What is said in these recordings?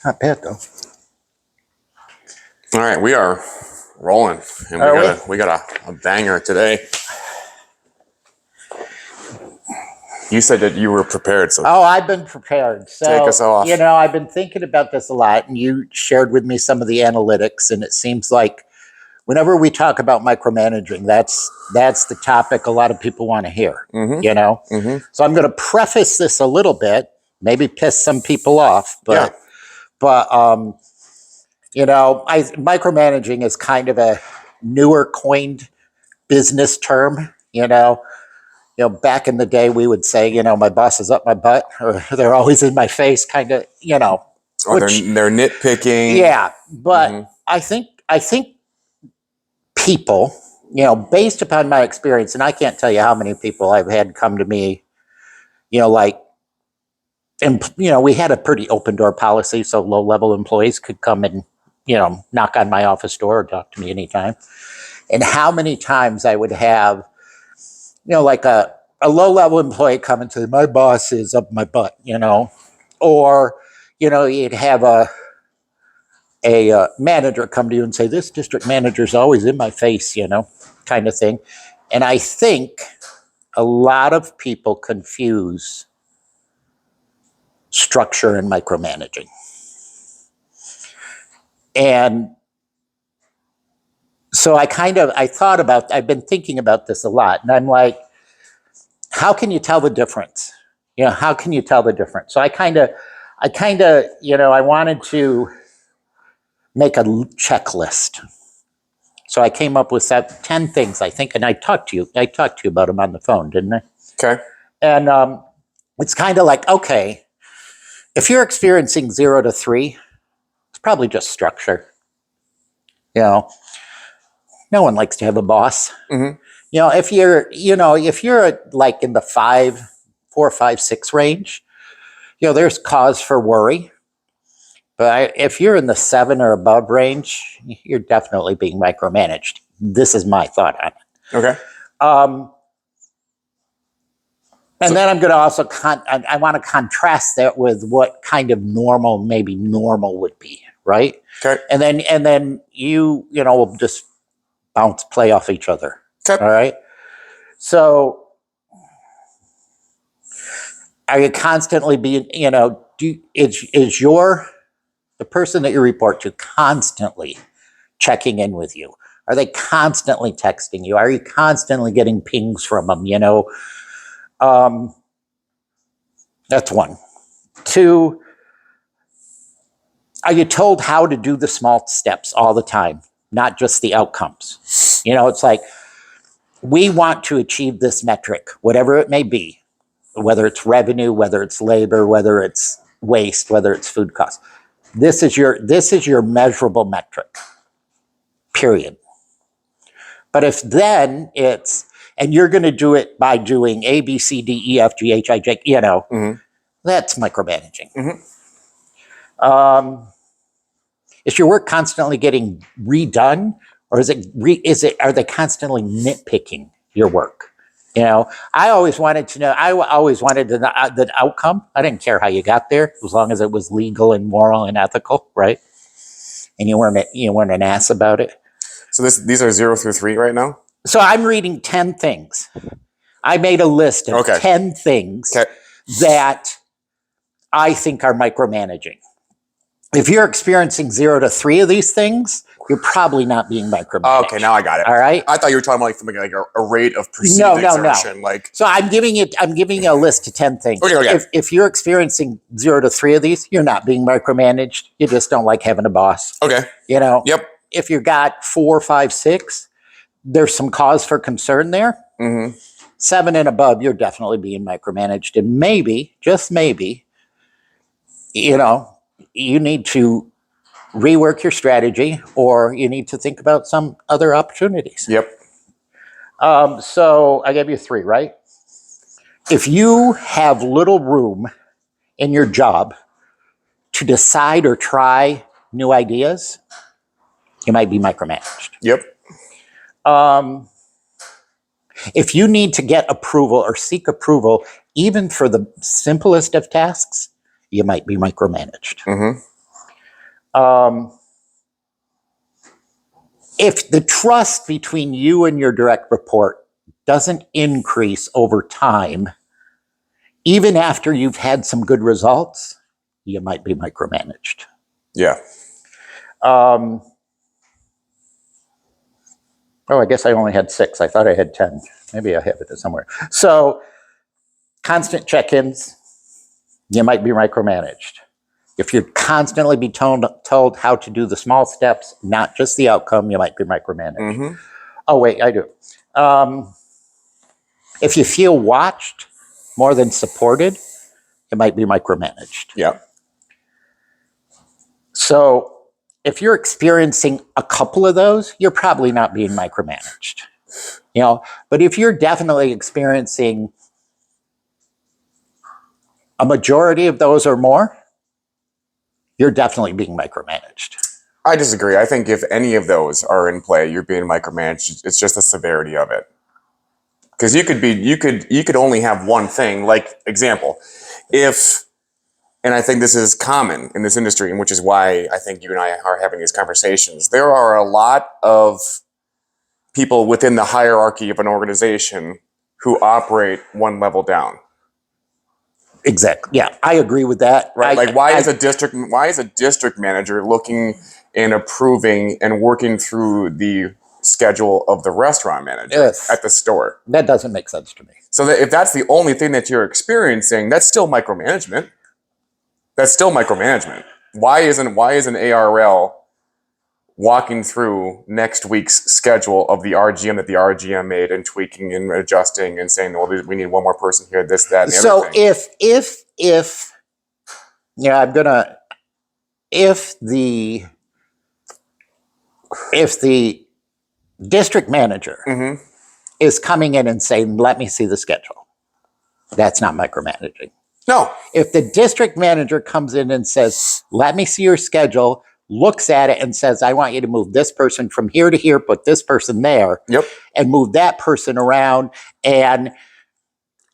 Not bad though. All right, we are rolling, and we got a banger today. You said that you were prepared, so I've been prepared. So take us off. I've been thinking about this a lot, and you shared with me some of the analytics, and it seems like whenever we talk about micromanaging, that's the topic a lot of people want to hear. Mm-hmm. So I'm going to preface this a little bit, maybe piss some people off, but micromanaging is kind of a newer coined business term. Back in the day, we would say, my boss is up my butt, or they're always in my face, kind of, Or they're nitpicking. Yeah, but I think people, based upon my experience, and I can't tell you how many people I've had come to me, we had a pretty open door policy, so low level employees could come and, knock on my office door or talk to me anytime. And how many times I would have, like a low level employee come and say, my boss is up my butt, or, you'd have a manager come to you and say, this district manager's always in my face, kind of thing. And I think a lot of people confuse structure and micromanaging. And so I've been thinking about this a lot, and I'm like, how can you tell the difference? How can you tell the difference? So I wanted to make a checklist. So I came up with 10 things, I think, and I talked to you about them on the phone, didn't I? Okay. And it's kind of like, okay, if you're experiencing 0 to 3, it's probably just structure. No one likes to have a boss. Mm-hmm. If you're like in the 4, 5, 6 range, there's cause for worry. But if you're in the 7 or above range, you're definitely being micromanaged. This is my thought on it. Okay. And then I'm going to also I want to contrast that with what kind of normal would be, right? Okay. And then you will just play off each other. Okay. All right. So are you constantly being, is the person that you report to constantly checking in with you? Are they constantly texting you? Are you constantly getting pings from them? That's 1. 2, are you told how to do the small steps all the time, not just the outcomes? It's like, we want to achieve this metric, whatever it may be, whether it's revenue, whether it's labor, whether it's waste, whether it's food costs. This is your measurable metric, period. But if then and you're going to do it by doing A, B, C, D, E, F, G, H, I, J, that's micromanaging. Mm-hmm. Is your work constantly getting redone, or are they constantly nitpicking your work? I always wanted to know. I always wanted the outcome. I didn't care how you got there, as long as it was legal and moral and ethical, right? And you weren't an ass about it. So these are 0 through 3 right now? So I'm reading 10 things. I made a list of 10 things that I think are micromanaging. If you're experiencing 0 to 3 of these things, you're probably not being micromanaged. Okay, now I got it. All right. I thought you were talking about like a rate of perceived exertion. No. So I'm giving you a list of 10 things. Okay. If you're experiencing 0 to 3 of these, you're not being micromanaged. You just don't like having a boss. Okay. Yep. If you got 4, 5, 6, there's some cause for concern there. Mm-hmm. 7 and above, you're definitely being micromanaged. And maybe, just maybe, you need to rework your strategy, or you need to think about some other opportunities. Yep. So I gave you 3, right? If you have little room in your job to decide or try new ideas, you might be micromanaged. Yep. If you need to get approval or seek approval, even for the simplest of tasks, you might be micromanaged. Mm-hmm. If the trust between you and your direct report doesn't increase over time, even after you've had some good results, you might be micromanaged. Yeah. Oh, I guess I only had 6. I thought I had 10. Maybe I have it somewhere. So, constant check-ins, you might be micromanaged. If you're constantly be told how to do the small steps, not just the outcome, you might be micromanaged. Mm-hmm. Oh, wait, I do. If you feel watched more than supported, it might be micromanaged. Yeah. So if you're experiencing a couple of those, you're probably not being micromanaged. But if you're definitely experiencing a majority of those or more, you're definitely being micromanaged. I disagree. I think if any of those are in play, you're being micromanaged. It's just the severity of it. Because you could only have one thing. Like, example, and I think this is common in this industry, and which is why I think you and I are having these conversations. There are a lot of people within the hierarchy of an organization who operate one level down. Exactly. Yeah, I agree with that. Right. Why is a district manager looking and approving and working through the schedule of the restaurant manager at the store? That doesn't make sense to me. So that if that's the only thing that you're experiencing, that's still micromanagement. That's still micromanagement. Why isn't ARL walking through next week's schedule of the RGM that the RGM made and tweaking and adjusting and saying, well, we need one more person here, this, that, and the other thing. If the district manager Mm-hmm. is coming in and saying, let me see the schedule, that's not micromanaging. No. If the district manager comes in and says, let me see your schedule, looks at it and says, I want you to move this person from here to here, put this person there, Yep. and move that person around, and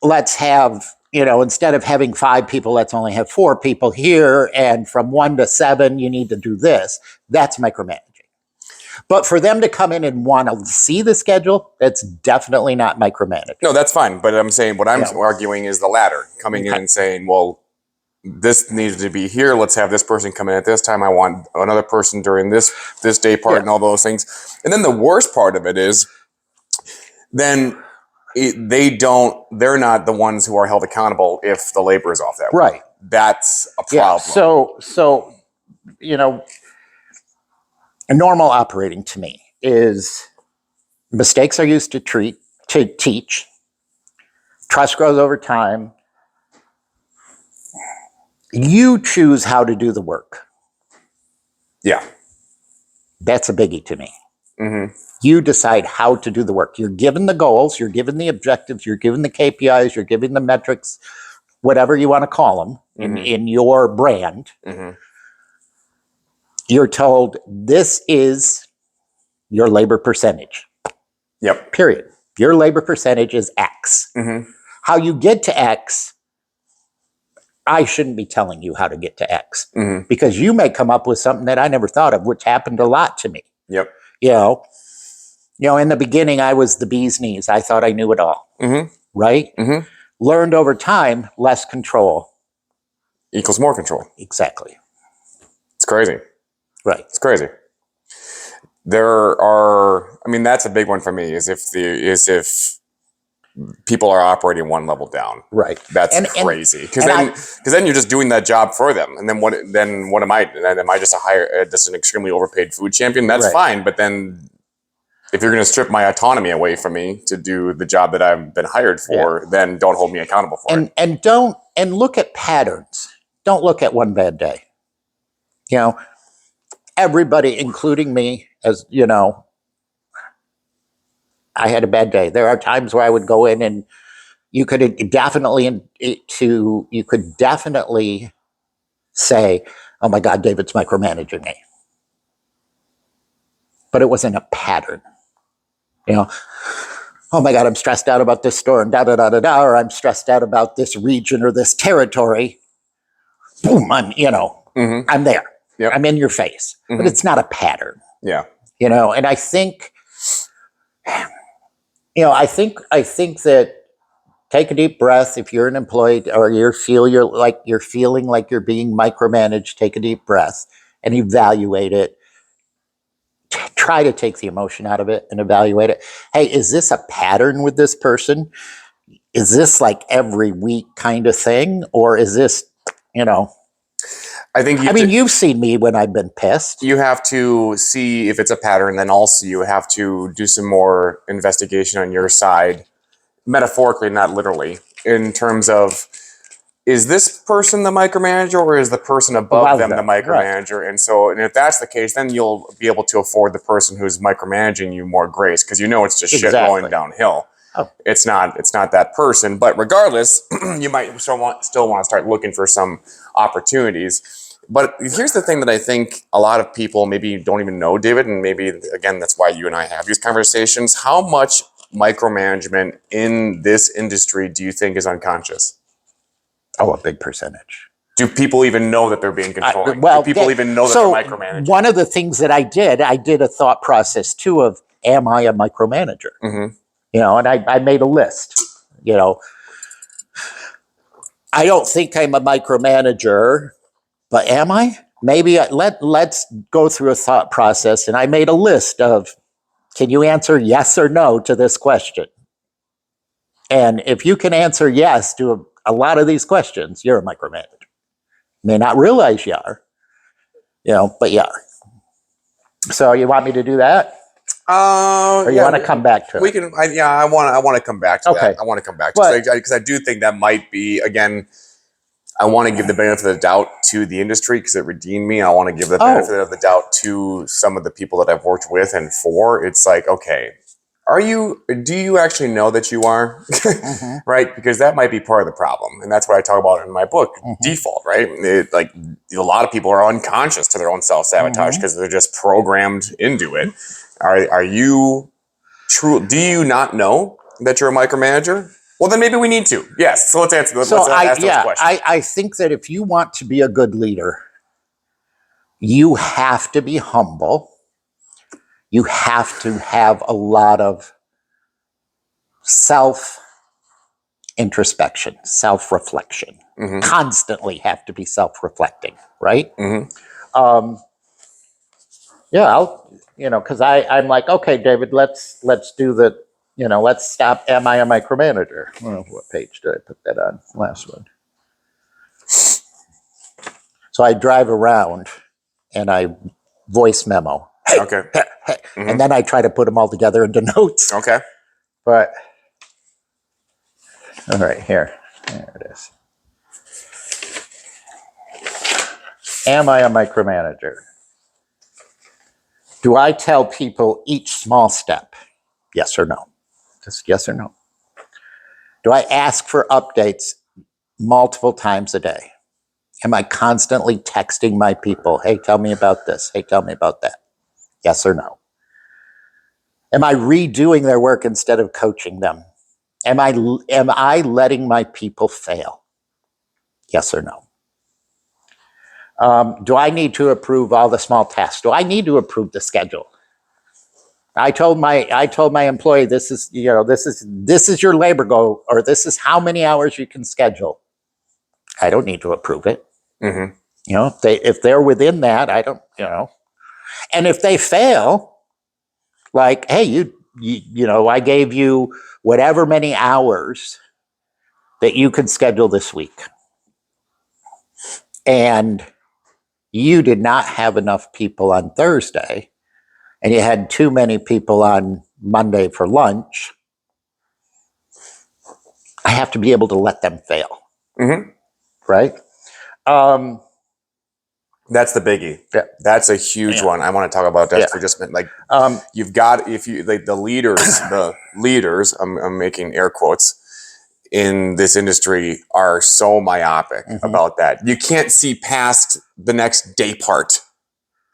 let's have, instead of having 5 people, let's only have 4 people here, and from 1 to 7, you need to do this. That's micromanaging. But for them to come in and want to see the schedule, that's definitely not micromanaging. No, that's fine. But I'm saying what I'm arguing is the latter, coming in and saying, well, this needs to be here. Let's have this person come in at this time. I want another person during this day part and all those things. And then the worst part of it is then they're not the ones who are held accountable if the labor is off that way. Right. That's a problem. So a normal operating to me is mistakes are used to teach. Trust grows over time. You choose how to do the work. Yeah. That's a biggie to me. Mm-hmm. You decide how to do the work. You're given the goals, you're given the objectives, you're given the KPIs, you're given the metrics, whatever you want to call them in your brand. Mm-hmm. You're told this is your labor percentage. Yep. Period. Your labor percentage is X. Mm-hmm. How you get to X, I shouldn't be telling you how to get to X because you may come up with something that I never thought of, which happened a lot to me. Yep. In the beginning, I was the bee's knees. I thought I knew it all. Mm-hmm. Right? Mm-hmm. Learned over time, less control equals more control. Exactly. It's crazy. Right. It's crazy. That's a big one for me is if people are operating one level down. Right. That's crazy. Because then you're just doing that job for them. And then what am I? Am I just just an extremely overpaid food champion? That's fine. But then if you're going to strip my autonomy away from me to do the job that I've been hired for, then don't hold me accountable for it. And look at patterns. Don't look at one bad day. Everybody, including me, as you know, I had a bad day. There are times where I would go in and you could definitely say, oh my God, David's micromanaging me. But it wasn't a pattern. Oh my God, I'm stressed out about this store and da-da-da-da-da, or I'm stressed out about this region or this territory. Boom, I'm there. Yep. I'm in your face, but Mhm. it's not a pattern, Yeah. and I think, I think that take a deep breath. If you're an employee or you're feeling like you're being micromanaged, take a deep breath and evaluate it. Try to take the emotion out of it and evaluate it. Hey, is this a pattern with this person? Is this like every week kind of thing? Or is this, I think you've seen me when I've been pissed. you have to see if it's a pattern. Then also you have to do some more investigation on your side, metaphorically, not literally, in terms of, is this person the micromanager or is the person above them the Right. micromanager? And if that's the case, then you'll be able to afford the person who's micromanaging you more grace, because it's just shit rolling downhill. Oh. It's not that person. But regardless, you might still want to start looking for some opportunities. But here's the thing that I think a lot of people maybe don't even know, David, and maybe, again, that's why you and I have these conversations. How much micromanagement in this industry do you think is unconscious? Oh, a big percentage. Do people even know that they're being controlling? Do people even know that they're micromanaging? One of the things that I did a thought process too of, am I a micromanager? Mm-hmm. And I made a list. I don't think I'm a micromanager, but am I? Maybe let's go through a thought process, and I made a list of, can you answer yes or no to this question? And if you can answer yes to a lot of these questions, you're a micromanager. May not realize you are, but you are. So you want me to do that? Or you want to come back to it? We can. I want to come back to that. I want to come back to it because I do think that might be, again, I want to give the benefit of the doubt to the industry because it redeemed me. I want to give the benefit of the doubt to some of the people that I've worked with and for. It's like, okay, do you actually know that you are? Mm-hmm. Right? Because that might be part of the problem. And that's what I talk about in my book, mm-hmm. Default, right? A lot of people are unconscious to their own self-sabotage because they're just programmed into it. Are you true? Do you not know that you're a micromanager? Well, then maybe we need to. Yes. So let's answer. Let's ask those questions. I think that if you want to be a good leader, you have to be humble. You have to have a lot of self-introspection, self-reflection. Mm-hmm. Constantly have to be self-reflecting, right? Mm-hmm. Because I'm like, okay, David, let's do the, let's stop. Am I a micromanager? Well, what page did I put that on? Last one. So I drive around and I voice memo. Hey, okay. Hey. Mm-hmm. And then I try to put them all together into notes. Okay. But, all right, here it is. Am I a micromanager? Do I tell people each small step? Yes or no? Just yes or no. Do I ask for updates multiple times a day? Am I constantly texting my people? Hey, tell me about this. Hey, tell me about that. Yes or no? Am I redoing their work instead of coaching them? Am I letting my people fail? Yes or no? Do I need to approve all the small tasks? Do I need to approve the schedule? I told my employee, this is your labor goal, or this is how many hours you can schedule. I don't need to approve it. Mm-hmm. If they're within that, I don't. And if they fail, like, hey, I gave you whatever many hours that you could schedule this week, and you did not have enough people on Thursday, and you had too many people on Monday for lunch. I have to be able to let them fail. Mm-hmm. Right? That's the biggie. Yeah. That's a huge one. I want to talk about that for just a minute. You've got, if you, the leaders, I'm making air quotes, in this industry are so myopic about that. You can't see past the next day part,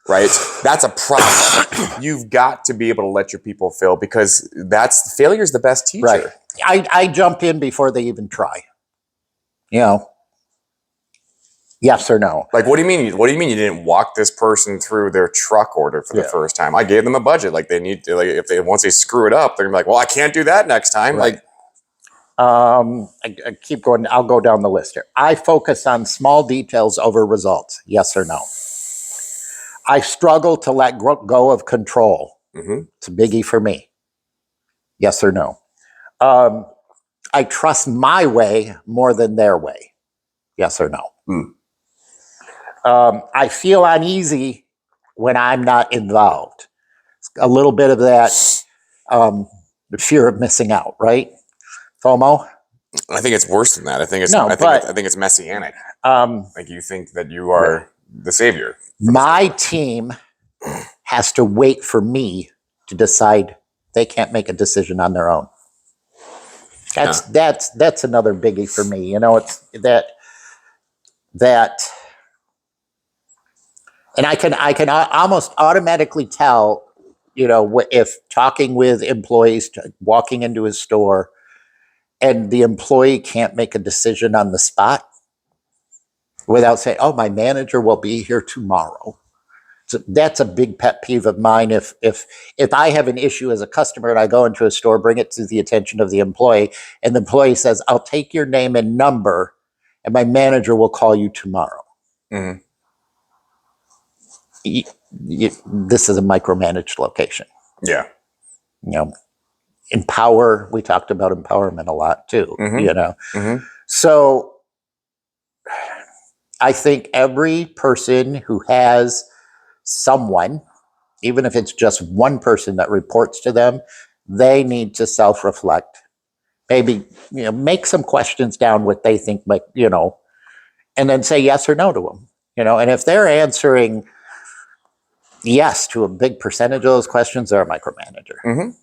right? That's a problem. You've got to be able to let your people fail, because failure is the best teacher. Right. I jump in before they even try. Yes or no? Like, what do you mean? What do you mean you didn't walk this person through their truck order for the first time? I gave them a budget. Like, they need to, like, if they, once they screw it up, they're gonna be like, well, I can't do that next time. Right. Like, I keep going. I'll go down the list here. I focus on small details over results. Yes or no? I struggle to let go of control. It's a biggie for me. Yes or no? I trust my way more than their way. Yes or no? I feel uneasy when I'm not involved. A little bit of that the fear of missing out, right? FOMO. I think it's worse than that. I think it's I think it's messianic. Like, you think that you are the savior. My team has to wait for me to decide. They can't make a decision on their own. That's another biggie for me. You know, it's that, and I can almost automatically tell. You know, if talking with employees, walking into a store, and the employee can't make a decision on the spot without saying, "Oh, my manager will be here tomorrow." So that's a big pet peeve of mine. If I have an issue as a customer and I go into a store, bring it to the attention of the employee, and the employee says, "I'll take your name and number, and my manager will call you tomorrow." Mm-hmm. This is a micromanaged location. Yeah. You know, empower. We talked about empowerment a lot too. You know, so I think every person who has someone, even if it's just one person that reports to them, they need to self-reflect. Maybe, you know, make some questions down what they think, like, you know, and then say yes or no to them. You know, and if they're answering yes to a big percentage of those questions, they're a micromanager.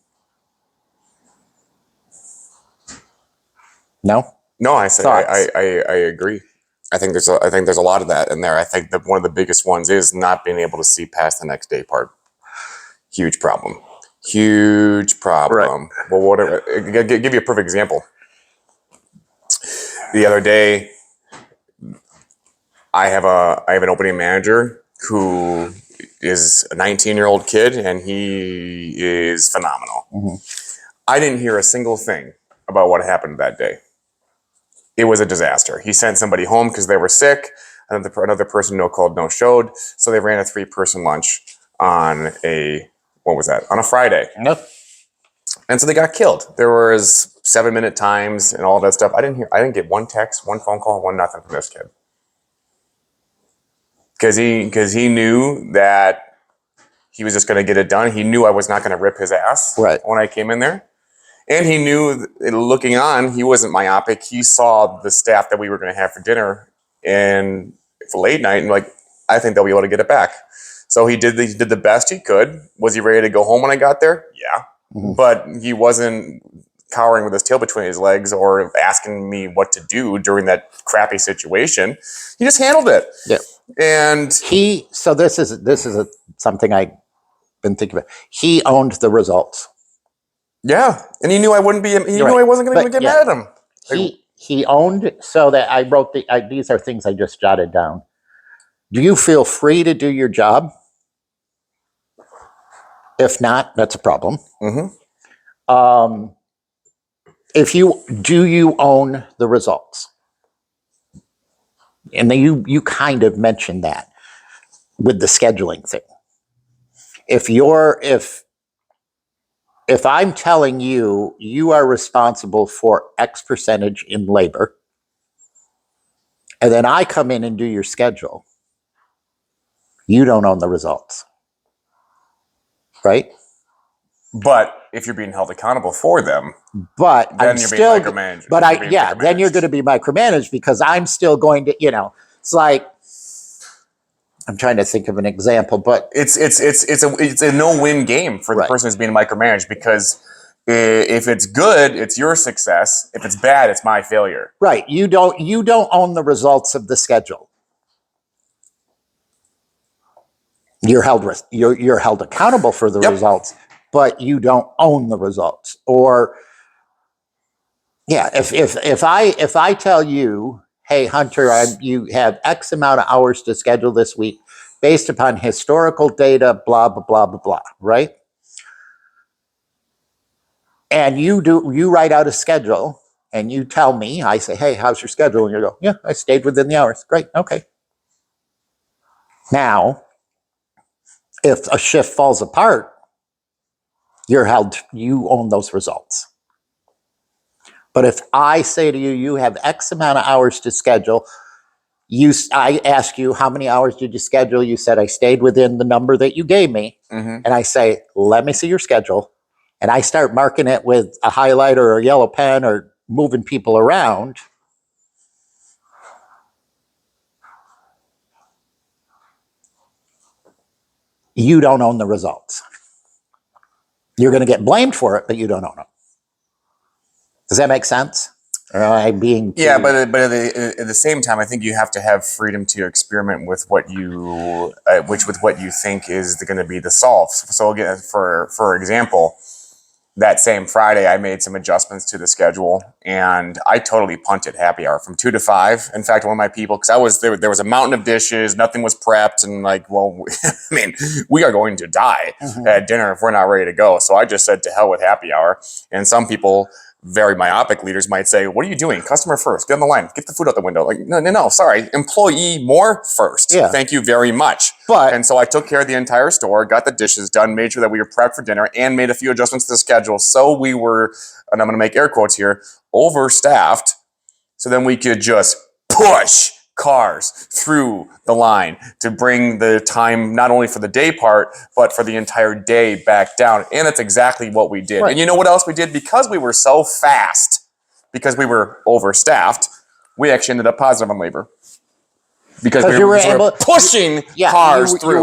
No? No, I say I agree. I think there's a lot of that in there. I think that one of the biggest ones is not being able to see past the next day part. Huge problem. Huge problem. Right. Well, whatever. Give you a perfect example. The other day, I have an opening manager who is a 19-year-old kid, and he is phenomenal. I didn't hear a single thing about what happened that day. It was a disaster. He sent somebody home because they were sick. Another person no called, no showed. So they ran a 3-person lunch on on a Friday. Yep. And so they got killed. There was 7-minute times and all that stuff. I didn't get one text, one phone call, one nothing from this kid. Because he knew that he was just going to get it done. He knew I was not going to rip his ass when I came in there. And he knew, looking on, he wasn't myopic. He saw the staff that we were going to have for dinner and for late night, and like, I think they'll be able to get it back. So he did the best he could. Was he ready to go home when I got there? Yeah. But he wasn't cowering with his tail between his legs or asking me what to do during that crappy situation. He just handled it. Yeah. And so this is something I've been thinking about. He owned the results. Yeah, and he knew I wouldn't be. He knew I wasn't going to get mad at him. He owned, so that I wrote these are things I just jotted down. Do you feel free to do your job? If not, that's a problem. Do you own the results? And then you kind of mentioned that with the scheduling thing. If I'm telling you, you are responsible for X percentage in labor, and then I come in and do your schedule, you don't own the results. Right? But if you're being held accountable for them, then you're being micromanaged. Then you're going to be micromanaged because I'm still going to, it's like, I'm trying to think of an example, but it's a no-win game for the person who's being micromanaged, because if it's good, it's your success. If it's bad, it's my failure. Right. You don't own the results of the schedule. You're held accountable for the results, but you don't own the results. Or if I tell you, hey, Hunter, you have X amount of hours to schedule this week based upon historical data, blah, blah, blah, blah, blah, right? And you write out a schedule and you tell me, I say, hey, how's your schedule? And you go, yeah, I stayed within the hours. Great, okay. Now, if a shift falls apart, you own those results. But if I say to you, you have X amount of hours to schedule, I ask you, how many hours did you schedule? You said, I stayed within the number that you gave me. Mm-hmm. And I say, let me see your schedule. And I start marking it with a highlighter or a yellow pen or moving people around. You don't own the results. You're going to get blamed for it, but you don't own them. Does that make sense? Or am I being Yeah, but at the same time, I think you have to have freedom to experiment with what you think is going to be the solve. So again, for example, that same Friday, I made some adjustments to the schedule, and I totally punted happy hour from 2 to 5. In fact, one of my people, because there was a mountain of dishes, nothing was prepped, and like, well, I mean, we are going to die at dinner if we're not ready to go. So I just said, to hell with happy hour. And some people, very myopic leaders, might say, what are you doing? Customer first. Get on the line. Get the food out the window. Like, no, sorry. Employee more first. Yeah. Thank you very much. And so I took care of the entire store, got the dishes done, made sure that we were prepped for dinner, and made a few adjustments to the schedule. So we were, and I'm going to make air quotes here, overstaffed. So then we could just push cars through the line to bring the time not only for the day part, but for the entire day back down. And that's exactly what we did. Right. And you know what else we did? Because we were so fast, because we were overstaffed, we actually ended up positive on labor. Because we were pushing cars through. You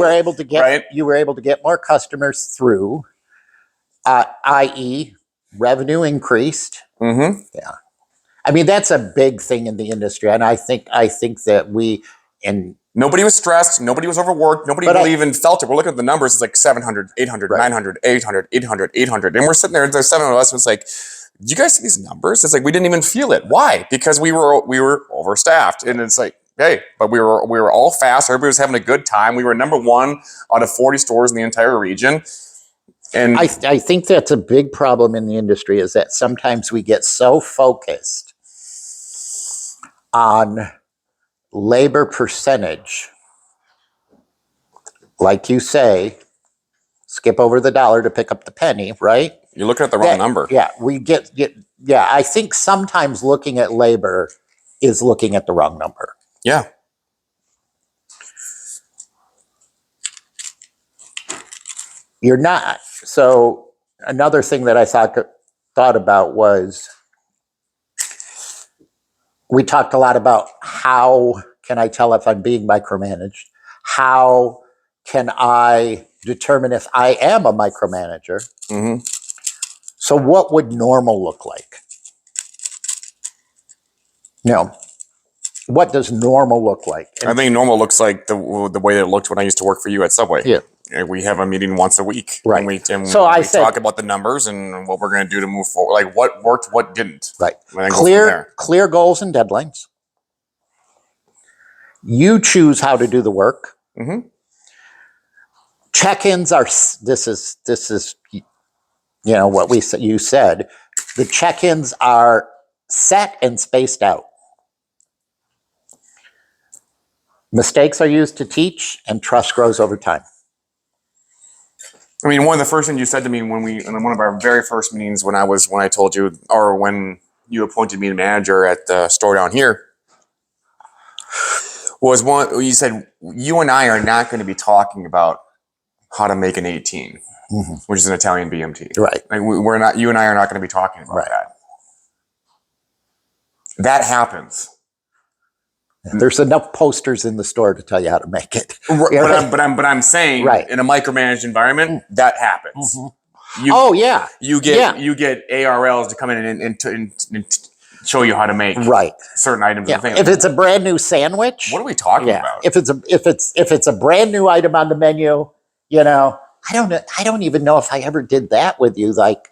were able to get more customers through, i.e., revenue increased. Mm-hmm. Yeah. I mean, that's a big thing in the industry. And I think that nobody was stressed. Nobody was overworked. Nobody really even felt it. We're looking at the numbers. It's like 700, 800, right. 900, 800, 800, 800. And we're sitting there, there's 7 of us. And it's like, do you guys see these numbers? It's like, we didn't even feel it. Why? Because we were overstaffed. And it's like, hey, but we were all fast. Everybody was having a good time. We were number 1 out of 40 stores in the entire region. And I think that's a big problem in the industry, is that sometimes we get so focused on labor percentage, like you say, skip over the dollar to pick up the penny, right? You're looking at the wrong number. Yeah, I think sometimes looking at labor is looking at the wrong number. Yeah. You're not. So another thing that I thought about was, we talked a lot about how can I tell if I'm being micromanaged? How can I determine if I am a micromanager? Mm-hmm. So what would normal look like? What does normal look like? I think normal looks like the way that it looked when I used to work for you at Subway. Yeah. We have a meeting once a week. Right. And we talk about the numbers and what we're going to do to move forward. Like what worked, what didn't. Right. Clear goals and deadlines. You choose how to do the work. Mm-hmm. Check-ins are, this is what you said. The check-ins are set and spaced out. Mistakes are used to teach, and trust grows over time. I mean, one of the first things you said to me in one of our very first meetings when I told you, or when you appointed me the manager at the store down here, was you said, you and I are not going to be talking about how to make an 18, mm-hmm. which is an Italian BMT. Right. Like we're not, you and I are not going to be talking about that. That happens. There's enough posters in the store to tell you how to make it. But I'm saying, right. In a micromanaged environment, that happens. Mm-hmm. You get ARLs to come in and show you how to make certain items. Yeah. If it's a brand new sandwich, what are we talking about? If it's a brand new item on the menu, I don't even know if I ever did that with you. Like,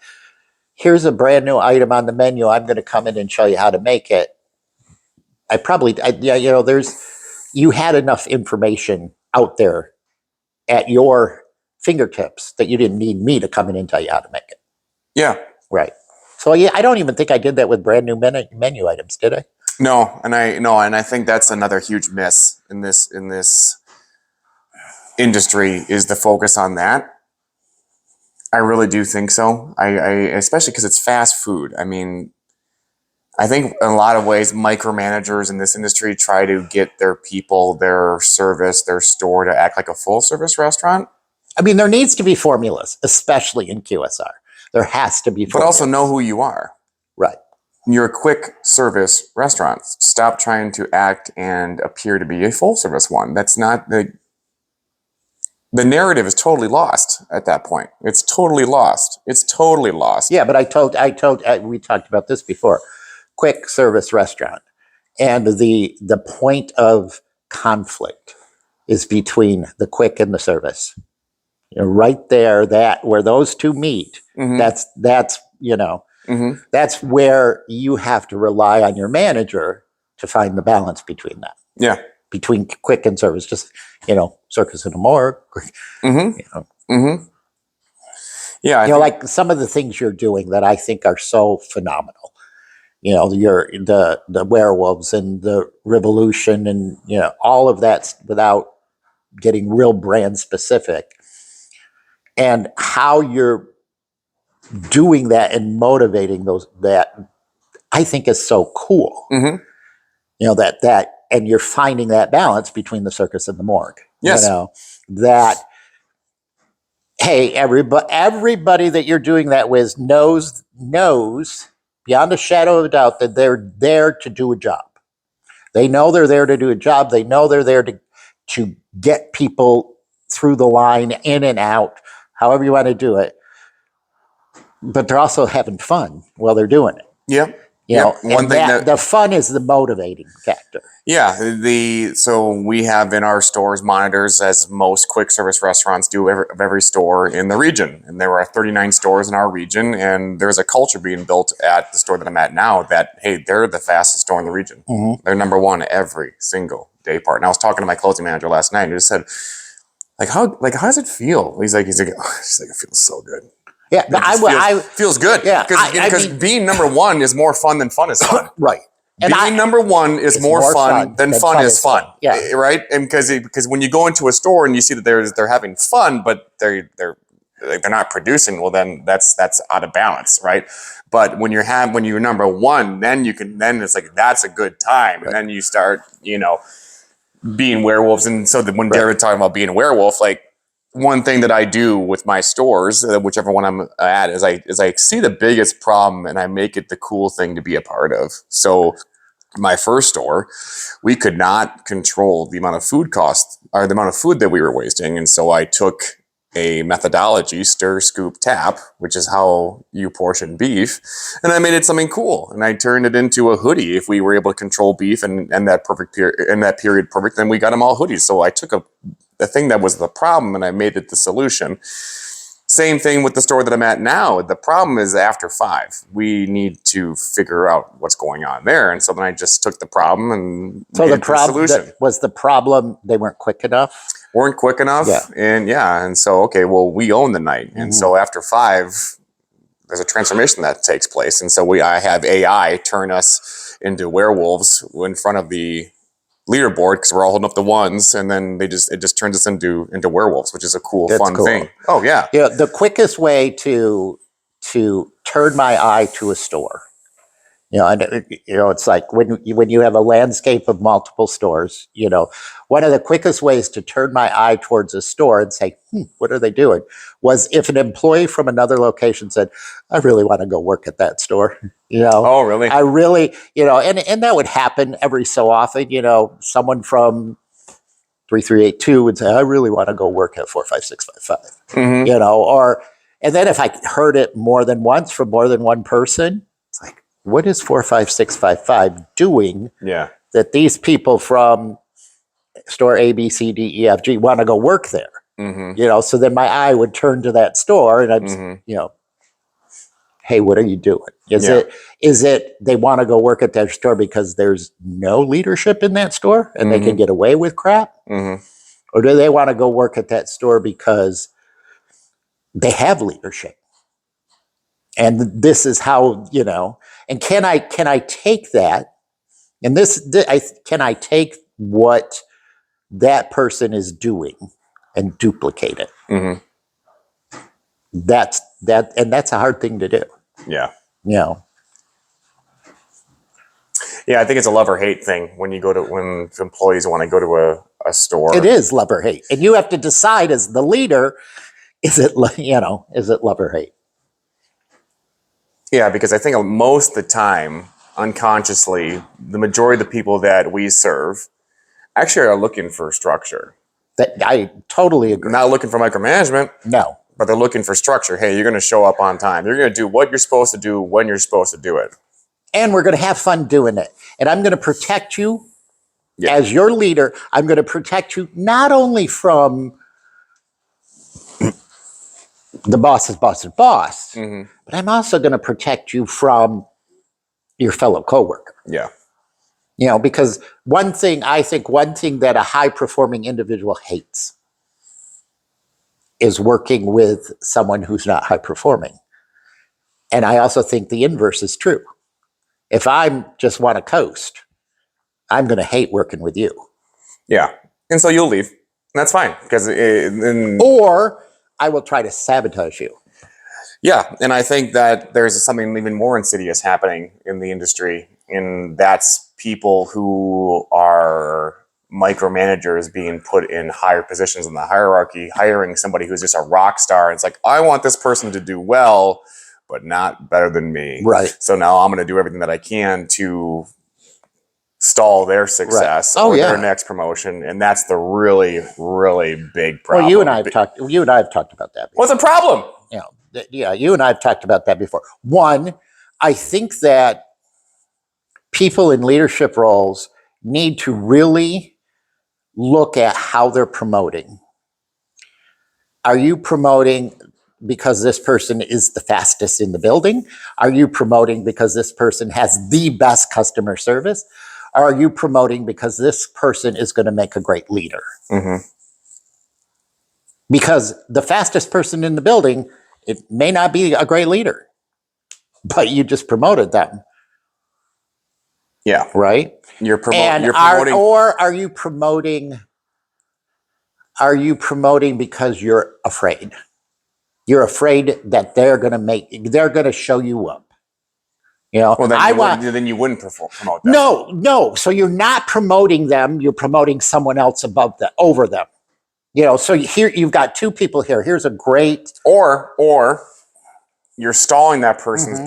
here's a brand new item on the menu. I'm going to come in and show you how to make it. you had enough information out there at your fingertips that you didn't need me to come in and tell you how to make it. Yeah. Right. So yeah, I don't even think I did that with brand new menu items, did I? No, and I think that's another huge miss in this industry is the focus on that. I really do think so. I especially because it's fast food. I mean, I think in a lot of ways, micromanagers in this industry try to get their people, their service, their store to act like a full service restaurant. I mean, there needs to be formulas, especially in QSR. There has to be formulas. But also know who you are. Right. You're a quick service restaurant. Stop trying to act and appear to be a full service one. That's not the narrative is totally lost at that point. It's totally lost. It's totally lost. Yeah, but we talked about this before. Quick service restaurant. And the point of conflict is between the quick and the service. Right there, that where those two meet, that's that's where you have to rely on your manager to find the balance between that. Yeah. Between quick and service, just circus and a morgue. Yeah. Like some of the things you're doing that I think are so phenomenal. The werewolves and the revolution and all of that without getting real brand specific. And how you're doing that and motivating that I think is so cool. That and you're finding that balance between the circus and the morgue. Yes. That hey, everybody that you're doing that with knows beyond a shadow of a doubt that they're there to do a job. They know they're there to do a job. They know they're there to get people through the line, in and out, however you want to do it. But they're also having fun while they're doing it. Yep. The fun is the motivating factor. Yeah. So we have in our stores monitors, as most quick service restaurants do, of every store in the region. And there are 39 stores in our region, and there's a culture being built at the store that I'm at now that, hey, they're the fastest store in the region. They're number one every single day part. And I was talking to my closing manager last night, and he just said, how does it feel? He's like, it feels so good. Yeah, feels good. Yeah, because being number one is more fun than fun is fun. Right. And being number one is more fun than fun is fun. Yeah. Right. And because when you go into a store and you see that they're having fun, but they're not producing, well, then that's out of balance, right? But when you're number one, then it's like that's a good time, and then you start being werewolves. And so when Jared talking about being a werewolf, like, one thing that I do with my stores, whichever one I'm at, is I see the biggest problem and I make it the cool thing to be a part of. So my first store, we could not control the amount of food cost or the amount of food that we were wasting. And so I took a methodology, stir, scoop, tap, which is how you portion beef. And I made it something cool. And I turned it into a hoodie. If we were able to control beef and that period perfect, then we got them all hoodies. So I took the thing that was the problem and I made it the solution. Same thing with the store that I'm at now. The problem is after 5. We need to figure out what's going on there. And so then I just took the problem and made it the solution. Was the problem they weren't quick enough? Weren't quick enough. Yeah. And so, okay, well, we own the night. And so after 5, there's a transformation that takes place. And so I have AI turn us into werewolves in front of the leaderboard because we're all holding up the ones, and then it just turns us into werewolves, which is a fun thing. Oh yeah. Yeah. The quickest way to turn my eye to a store, it's like when you have a landscape of multiple stores, one of the quickest ways to turn my eye towards a store and say, what are they doing? Was if an employee from another location said, I really want to go work at that store. Oh, really? I really, and that would happen every so often. Someone from 3382 would say, I really want to go work at 45655. And then if I heard it more than once from more than one person, it's like, what is 45655 doing? Yeah. That these people from store A, B, C, D, E, F, G want to go work there. So then my eye would turn to that store and I'd, hey, what are you doing? Is it they want to go work at their store because there's no leadership in that store and they can get away with crap? Or do they want to go work at that store because they have leadership? And this is how, and can I take that, and can I take what that person is doing and duplicate it? That's a hard thing to do. Yeah. Yeah, I think it's a love or hate thing when employees want to go to a store. it is love or hate, and you have to decide as the leader, is it love or hate? Yeah, because I think most of the time, unconsciously, the majority of the people that we serve actually are looking for structure. That I totally agree. Not looking for micromanagement. No. But they're looking for structure. Hey, you're going to show up on time. You're going to do what you're supposed to do when you're supposed to do it. And we're going to have fun doing it. And I'm going to protect you as your leader. I'm going to protect you not only from the boss's boss's boss, but I'm also going to protect you from your fellow coworker. Yeah. Because one thing that a high-performing individual hates is working with someone who's not high-performing. And I also think the inverse is true. If I just want to coast, I'm going to hate working with you. Yeah. And so you'll leave. And that's fine. Or I will try to sabotage you. Yeah. And I think that there's something even more insidious happening in the industry. And that's people who are micromanagers being put in higher positions in the hierarchy, hiring somebody who's just a rock star. And it's like, I want this person to do well, but not better than me. Right. So now I'm going to do everything that I can to stall their success or their next promotion. And that's the really, really big problem. Well, you and I have talked about that before. What's the problem? You and I have talked about that before. One, I think that people in leadership roles need to really look at how they're promoting. Are you promoting because this person is the fastest in the building? Are you promoting because this person has the best customer service? Or are you promoting because this person is going to make a great leader? Because the fastest person in the building, it may not be a great leader, but you just promoted them. Yeah. Right? You're promoting. Or are you promoting because you're afraid? You're afraid that they're going to show you up. Well, then you wouldn't promote them. No. So you're not promoting them. You're promoting someone else over them. So here you've got two people here. Here's a great or you're stalling that person's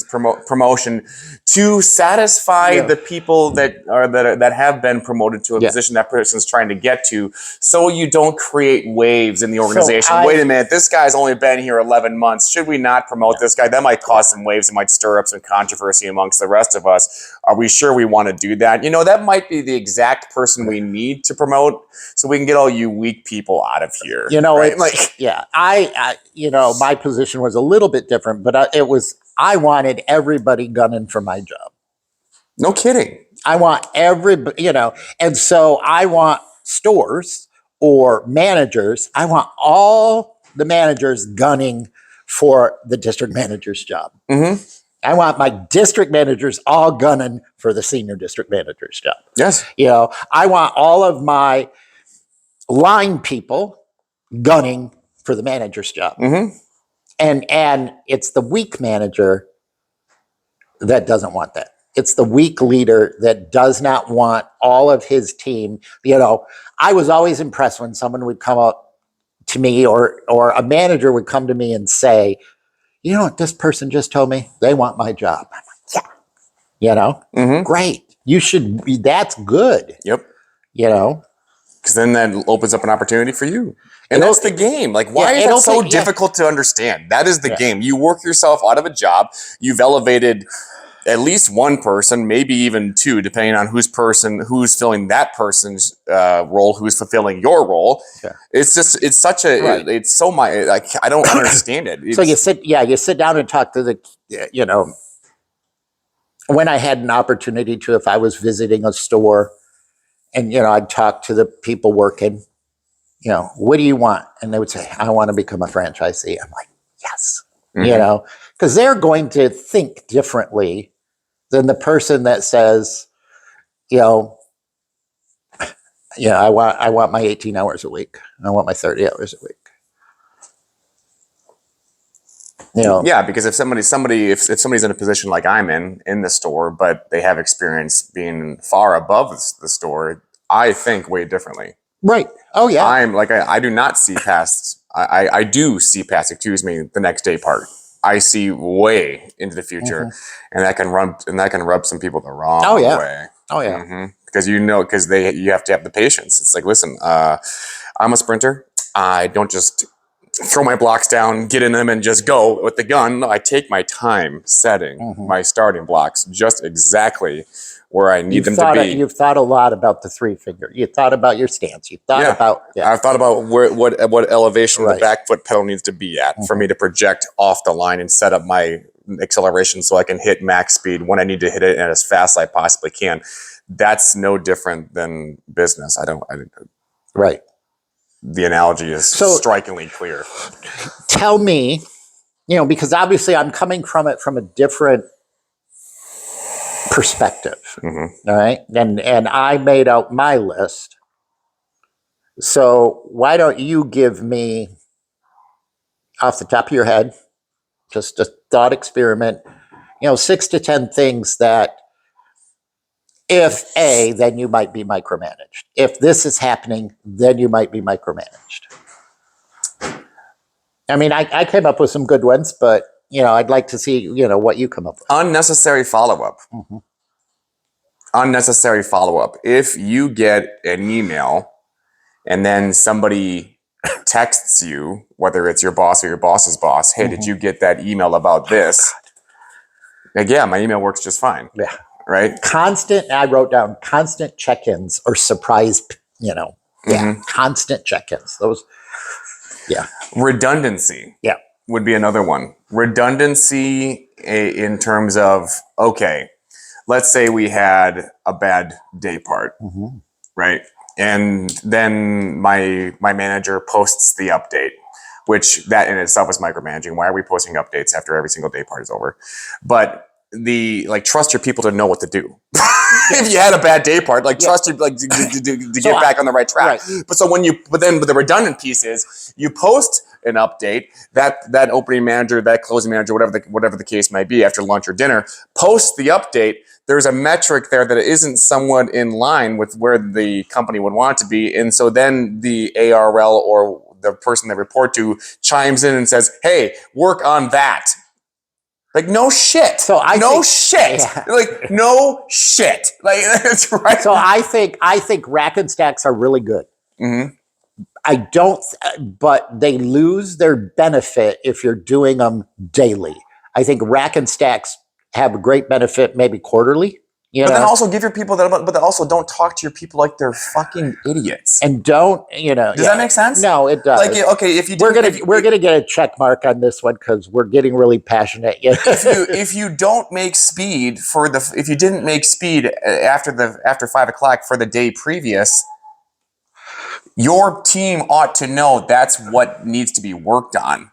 promotion to satisfy the people that have been promoted to a position that person's trying to get to, so you don't create waves in the organization. Wait a minute, this guy's only been here 11 months. Should we not promote this guy? That might cause some waves. It might stir up some controversy amongst the rest of us. Are we sure we want to do that? That might be the exact person we need to promote, so we can get all you weak people out of here. Right? My position was a little bit different, but I wanted everybody gunning for my job. No kidding. I want everybody, and so I want stores or managers. I want all the managers gunning for the district manager's job. I want my district managers all gunning for the senior district manager's job. Yes. I want all of my line people gunning for the manager's job. And it's the weak manager that doesn't want that. It's the weak leader that does not want all of his team. I was always impressed when someone would come up to me or a manager would come to me and say, you know what this person just told me? They want my job. I'm like, great. You should be, that's good. Yep. Because then that opens up an opportunity for you. And that's the game. Like, why is that so difficult to understand? That is the game. You work yourself out of a job. You've elevated at least one person, maybe even two, depending on who's filling that person's role, who's fulfilling your role. Yeah. It's just, it's such a, Right. it's so I don't understand it. So you sit down and talk to the, when I had an opportunity to, if I was visiting a store and, I'd talk to the people working, what do you want? And they would say, I want to become a franchisee. I'm like, yes, because they're going to think differently than the person that says, I want my 18 hours a week. I want my 30 hours a week. Yeah, because if somebody's in a position like I'm in the store, but they have experience being far above the store, I think way differently. Right. Oh yeah. I do not see past. I do see past. Excuse me. The next day part. I see way into the future, and that can rub some people the wrong way. Oh yeah. Because you have to have the patience. It's like, listen, I'm a sprinter. I don't just throw my blocks down, get in them, and just go with the gun. No, I take my time setting my starting blocks just exactly where I need them to be. You've thought a lot about the 3-finger. You thought about your stance. You thought about. Yeah. I've thought about what elevation the back foot pedal needs to be at for me to project off the line and set up my acceleration so I can hit max speed when I need to hit it and as fast as I possibly can. That's no different than business. Right. The analogy is strikingly clear. Tell me, because obviously I'm coming from it from a different perspective. All right. And I made out my list. So why don't you give me, off the top of your head, just a thought experiment, 6 to 10 things that if A, then you might be micromanaged. If this is happening, then you might be micromanaged. I mean, I came up with some good ones, but, I'd like to see, what you come up with. Unnecessary follow-up. Unnecessary follow-up. If you get an email and then somebody texts you, whether it's your boss or your boss's boss, hey, did you get that email about this? Like, yeah, my email works just fine. Yeah. Right? I wrote down constant check-ins or surprise, constant check-ins. Those, Redundancy. Yeah. Would be another one. Redundancy in terms of, okay, let's say we had a bad day part, right? And then my manager posts the update, which that in itself is micromanaging. Why are we posting updates after every single day part is over? But trust your people to know what to do. If you had a bad day part, trust your to get back on the right track. Right. But then the redundant piece is you post an update that opening manager, that closing manager, whatever the case might be, after lunch or dinner, post the update. There's a metric there that isn't somewhat in line with where the company would want it to be, and so then the ARL or the person they report to chimes in and says, "Hey, work on that." Like, no shit. No shit. Like, that's right. So I think rack and stacks are really good. I don't, but they lose their benefit if you're doing them daily. I think rack and stacks have a great benefit maybe quarterly. But then also give your people that, but also don't talk to your people like they're fucking idiots. And don't, Does that make sense? No, it does. Like, okay, if you we're gonna get a check mark on this one because we're getting really passionate. If you don't make speed if you didn't make speed after 5 o'clock for the day previous, your team ought to know that's what needs to be worked on.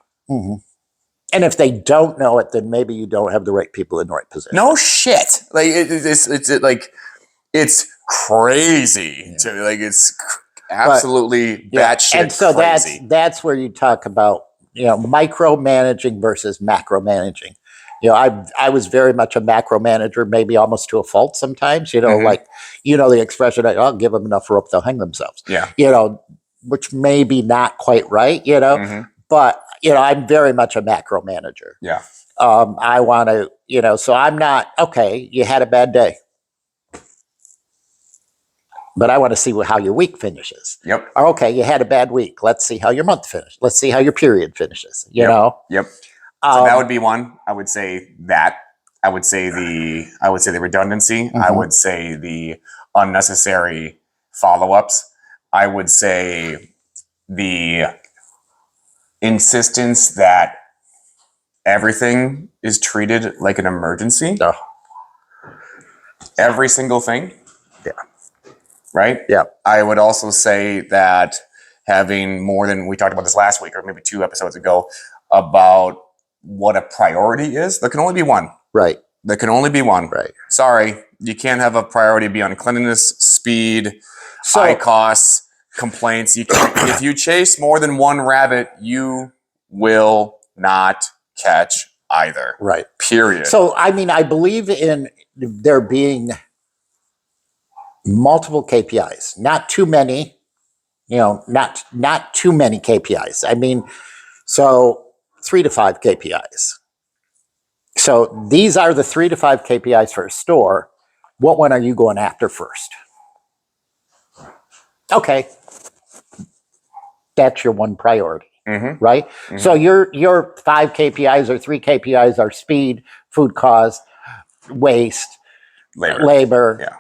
And if they don't know it, then maybe you don't have the right people in the right position. No shit. Like it's crazy to it's absolutely batshit and so crazy. That's where you talk about micromanaging versus macromanaging. I was very much a macro manager, maybe almost to a fault sometimes. Like the expression, "I'll give them enough rope, they'll hang themselves." Yeah. Which may be not quite right. But I'm very much a macro manager. Yeah. I want to, so I'm not, okay, you had a bad day, but I want to see how your week finishes. Yep. Or, okay, you had a bad week. Let's see how your month finishes. Let's see how your period finishes, you know? Yep. So that would be one. I would say that. I would say the redundancy. I would say the unnecessary follow-ups. I would say the insistence that everything is treated like an emergency. Oh. Every single thing. Yeah. Right? Yeah. I would also say that having more than, we talked about this last week or maybe 2 episodes ago, about what a priority is. There can only be one. Right. There can only be one. Right. Sorry, you can't have a priority be on cleanliness, speed, high costs, complaints. You can't, if you chase more than one rabbit, you will not catch either. Right. Period. So, I mean, I believe in there being multiple KPIs, not too many, not too many KPIs. I mean, so 3 to 5 KPIs. So these are the 3 to 5 KPIs for a store. What one are you going after first? Okay. That's your one priority, right? So your 5 KPIs or 3 KPIs are speed, food cost, waste, labor,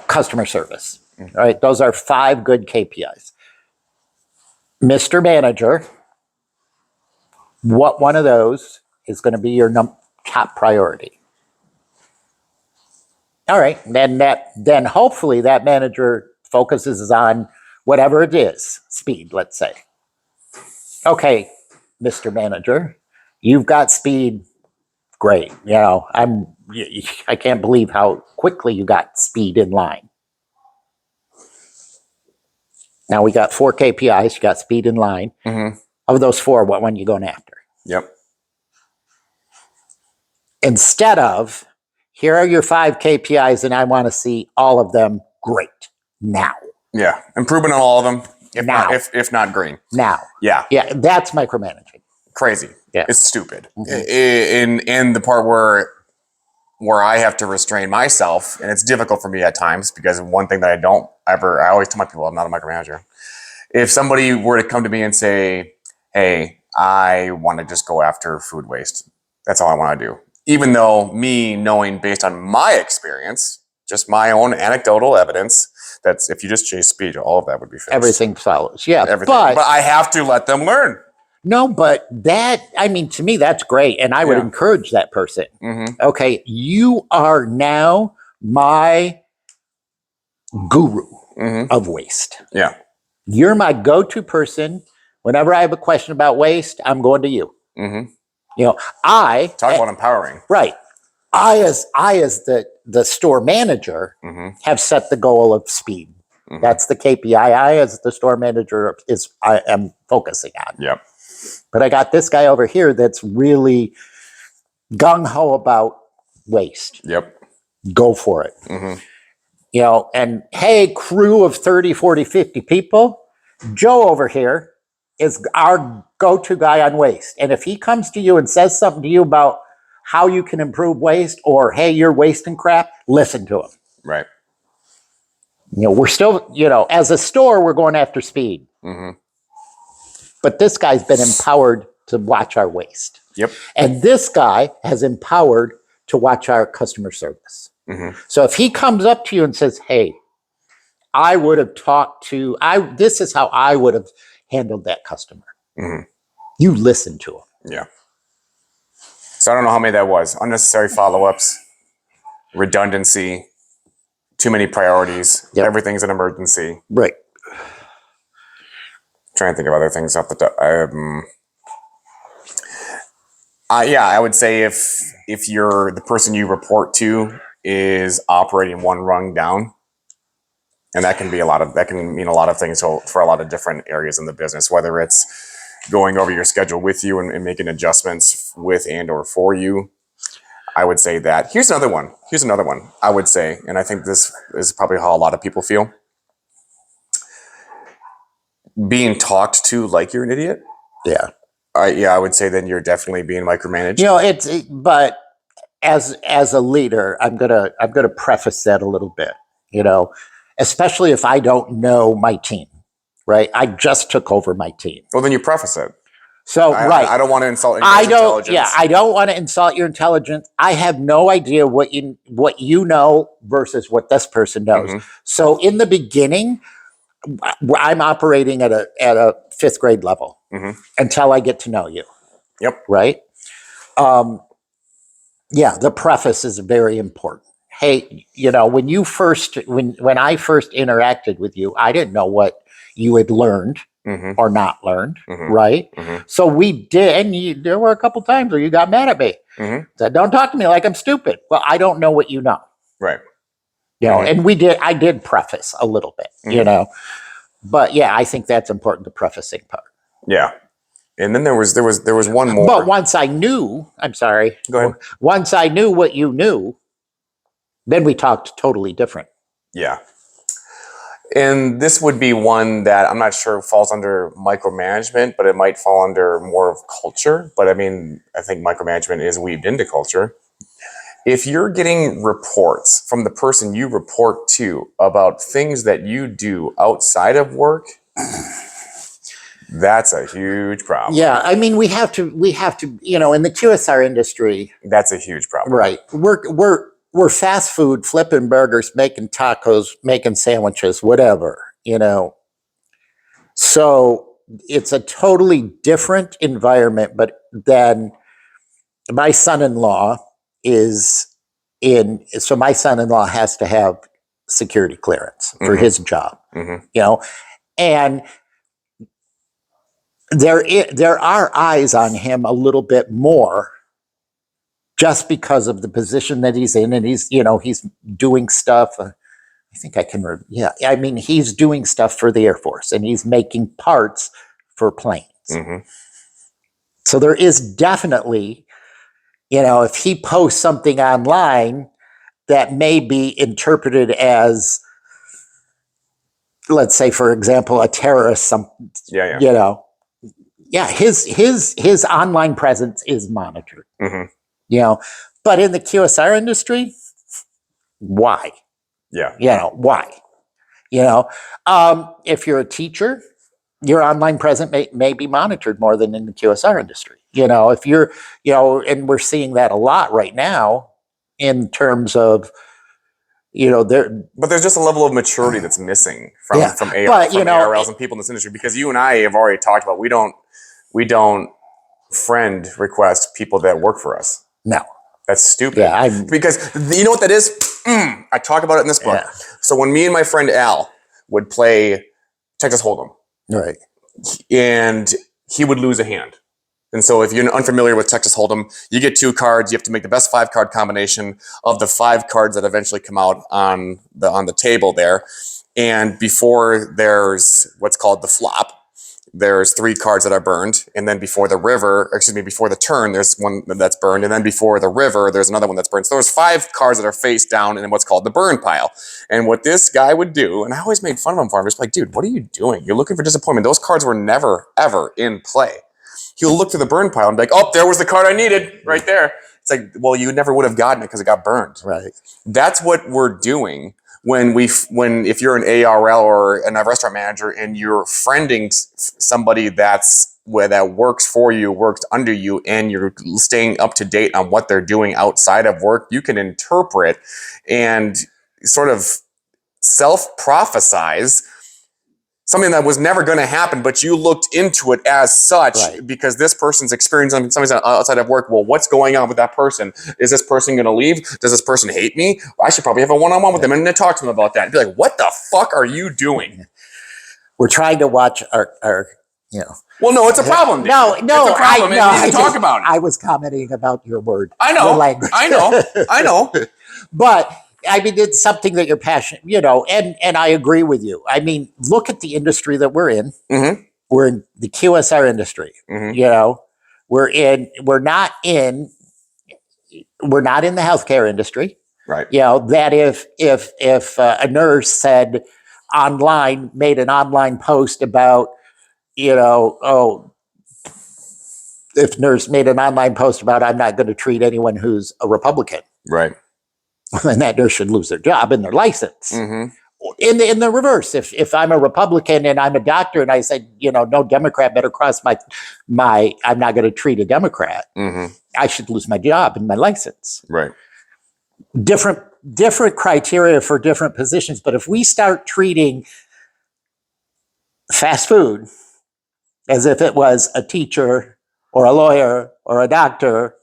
customer service. Right? Those are 5 good KPIs. Mr. Manager, what one of those is going to be your top priority? All right, then hopefully that manager focuses on whatever it is, speed, let's say. Okay, Mr. Manager, you've got speed. Great. I can't believe how quickly you got speed in line. Now we got 4 KPIs. You got speed in line. Of those 4, what one are you going after? Yep. Instead of, here are your 5 KPIs and I want to see all of them great now. Yeah. Improvement on all of them. Now. If not green. Now. Yeah. Yeah. That's micromanaging. Crazy. Yeah. It's stupid. In the part where I have to restrain myself, and it's difficult for me at times because one thing that I always tell my people, I'm not a micromanager. If somebody were to come to me and say, hey, I want to just go after food waste. That's all I want to do. Even though me knowing based on my experience, just my own anecdotal evidence, that's if you just chase speed, all of that would be fixed. Everything follows. Yeah. Everything. But I have to let them learn. No, but to me, that's great. And I would encourage that person. Okay, you are now my guru of waste. Yeah. You're my go-to person. Whenever I have a question about waste, I'm going to you. Talk about empowering. Right. I as the store manager have set the goal of speed. That's the KPI I as the store manager I am focusing on. Yep. But I got this guy over here that's really gung-ho about waste. Yep. Go for it. And hey, crew of 30, 40, 50 people, Joe over here is our go-to guy on waste. And if he comes to you and says something to you about how you can improve waste or, hey, you're wasting crap, listen to him. Right. We're still, as a store, we're going after speed. But this guy's been empowered to watch our waste. Yep. And this guy has empowered to watch our customer service. So if he comes up to you and says, hey, I would have this is how I would have handled that customer. You listen to him. Yeah. So I don't know how many that was. Unnecessary follow-ups, redundancy, too many priorities. Yep. Everything's an emergency. Right. Trying to think of other things off the top. I would say if you're the person you report to is operating one rung down, and that can mean a lot of things for a lot of different areas in the business, whether it's going over your schedule with you and making adjustments with and or for you. I would say that. Here's another one. I would say, and I think this is probably how a lot of people feel. Being talked to like you're an idiot. Yeah. I would say then you're definitely being micromanaged. But as a leader, I'm gonna preface that a little bit. Especially if I don't know my team, right? I just took over my team. Well, then you preface it. So, right. I don't want to insult I anybody's don't. intelligence. Yeah, I don't want to insult your intelligence. I have no idea what you know versus what this person knows. Mhm. So, in the beginning, I'm operating at a fifth grade level Mhm. until I get to know you. Yep. Right. Yeah, the preface is very important. Hey, when I first interacted with you, I didn't know what you had learned Mhm. or not learned, Mhm. right? Mhm. So we did, and there were a couple times where you got mad at me. Mhm. Said, "Don't talk to me like I'm stupid." Well, I don't know what you know, Right. Mhm. Mhm. And I did preface a little bit, Mhm. but yeah, I think that's important, the prefacing part. Yeah. And then there was one more. But once I knew, I'm sorry, Go ahead. once I knew what you knew, then we talked totally different. Yeah. And this would be one that I'm not sure falls under micromanagement, but it might fall under more of culture. But I mean, I think micromanagement is weaved into culture. If you're getting reports from the person you report to about things that you do outside of work, that's a huge problem. Yeah, I mean, we have to, in the QSR industry, That's a huge problem. right? We're fast food, flipping burgers, making tacos, making sandwiches, whatever, So it's a totally different environment, but then my son-in-law is so my son-in-law has to have security clearance for his job, Mhm. And there are eyes on him a little bit more just because of the position that he's in, and he's doing stuff. I think I can. Yeah, I mean, he's doing stuff for the Air Force, and he's making parts for planes. Mhm. So there is definitely, if he posts something online that may be interpreted as, let's say, for example, a terrorist, Yeah. Yeah, his online presence is monitored. Mhm. But in the QSR industry, why? Yeah. Why? If you're a teacher, your online presence may be monitored more than in the QSR industry. If you're, and we're seeing that a lot right now in terms of, there. But there's just a level of maturity that's missing from Yeah, from but ARLs and people in this industry, because you and I have already talked about we don't friend request people that work for us. No. That's stupid. Yeah, because you know what that is? I talk about it in this book. Yeah. So when me and my friend Al would play Texas Hold'em, Right. and he would lose a hand. And so if you're unfamiliar with Texas Hold'em, you get 2 cards. You have to make the best 5-card combination of the 5 cards that eventually come out on the table there. And before there's what's called the flop, there's 3 cards that are burned. And then before the turn, there's one that's burned. And then before the river, there's another one that's burned. So there's 5 cards that are face down in what's called the burn pile. And what this guy would do, and I always made fun of him for him, just like, dude, what are you doing? You're looking for disappointment. Those cards were never, ever in play. He'll look through the burn pile and be like, oh, there was the card I needed right there. It's like, well, you never would have gotten it because it got burned. Right. That's what we're doing when if you're an ARL or a restaurant manager and you're friending somebody that works for you, works under you, and you're staying up to date on what they're doing outside of work, you can interpret and sort of self-prophesize something that was never going to happen, but you looked into it as such, Right. because this person's experiencing something outside of work. Well, what's going on with that person? Is this person going to leave? Does this person hate me? I should probably have a one-on-one with them and talk to them about that. And be like, what the fuck are you doing? We're trying to watch our Well, no, it's a problem. No, it's a problem. We need to talk about it. I was commenting about your word. I know. Your language. I know. But I mean, it's something that you're passionate, and I agree with you. I mean, look at the industry that we're in. Mm-hmm. We're in the QSR industry. Mm-hmm. We're not in the healthcare industry. Right. That if a nurse made an online post about, if nurse made an online post about, I'm not going to treat anyone who's a Republican, Right. then that nurse should lose their job and their license. Mm-hmm. in the reverse, if I'm a Republican and I'm a doctor and I said, no Democrat better cross my I'm not going to treat a Democrat, I should lose my job and my license. Right. Different criteria for different positions. But if we start treating fast food as if it was a teacher or a lawyer or a doctor,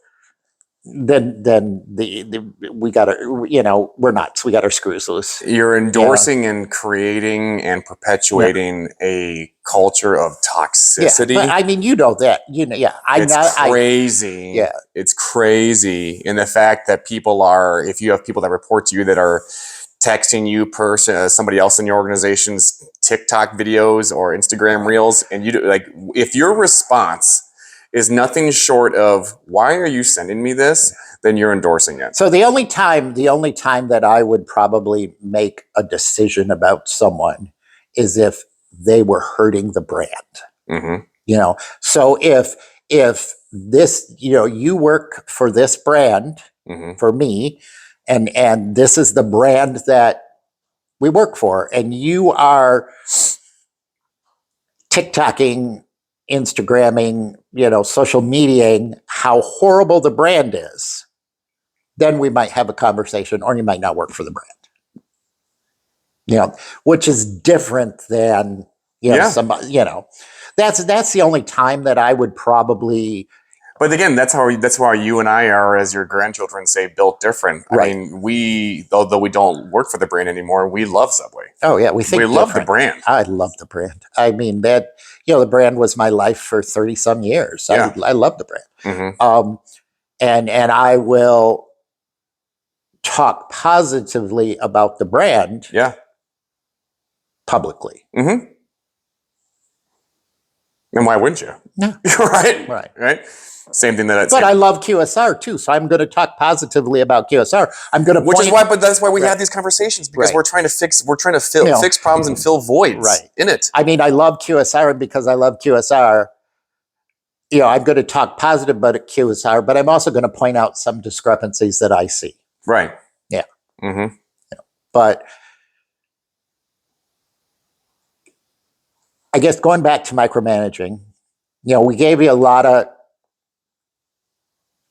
then we got to, we're nuts. We got our screws loose. You're endorsing and creating and perpetuating a culture of toxicity. Yeah, but I mean, that. It's crazy. It's crazy. And the fact that if you have people that report to you that are texting you somebody else in your organization's TikTok videos or Instagram reels, and if your response is nothing short of, why are you sending me this? Then you're endorsing it. So the only time that I would probably make a decision about someone is if they were hurting the brand. So if this, you work for this brand for me, and this is the brand that we work for, and you are TikToking, Instagramming, social mediaing how horrible the brand is, then we might have a conversation, or you might not work for the brand. Which is different than somebody. That's the only time that I would probably. But again, that's why you and I are, as your grandchildren say, built different. Right. I mean, although we don't work for the brand anymore, we love Subway. Oh yeah, we love the brand. I love the brand. I mean, that the brand was my life for 30 some years. Yeah. I love the brand. And I will talk positively about the brand. Yeah. Publicly. And why wouldn't you? No. Right. Same thing that. But I love QSR too, so I'm going to talk positively about QSR. But that's why we have these conversations, because we're trying to fix problems and fill voids in it. I mean, I love QSR, and because I love QSR, I'm going to talk positive about QSR, but I'm also going to point out some discrepancies that I see. Right. Yeah. But I guess going back to micromanaging, we gave you a lot of.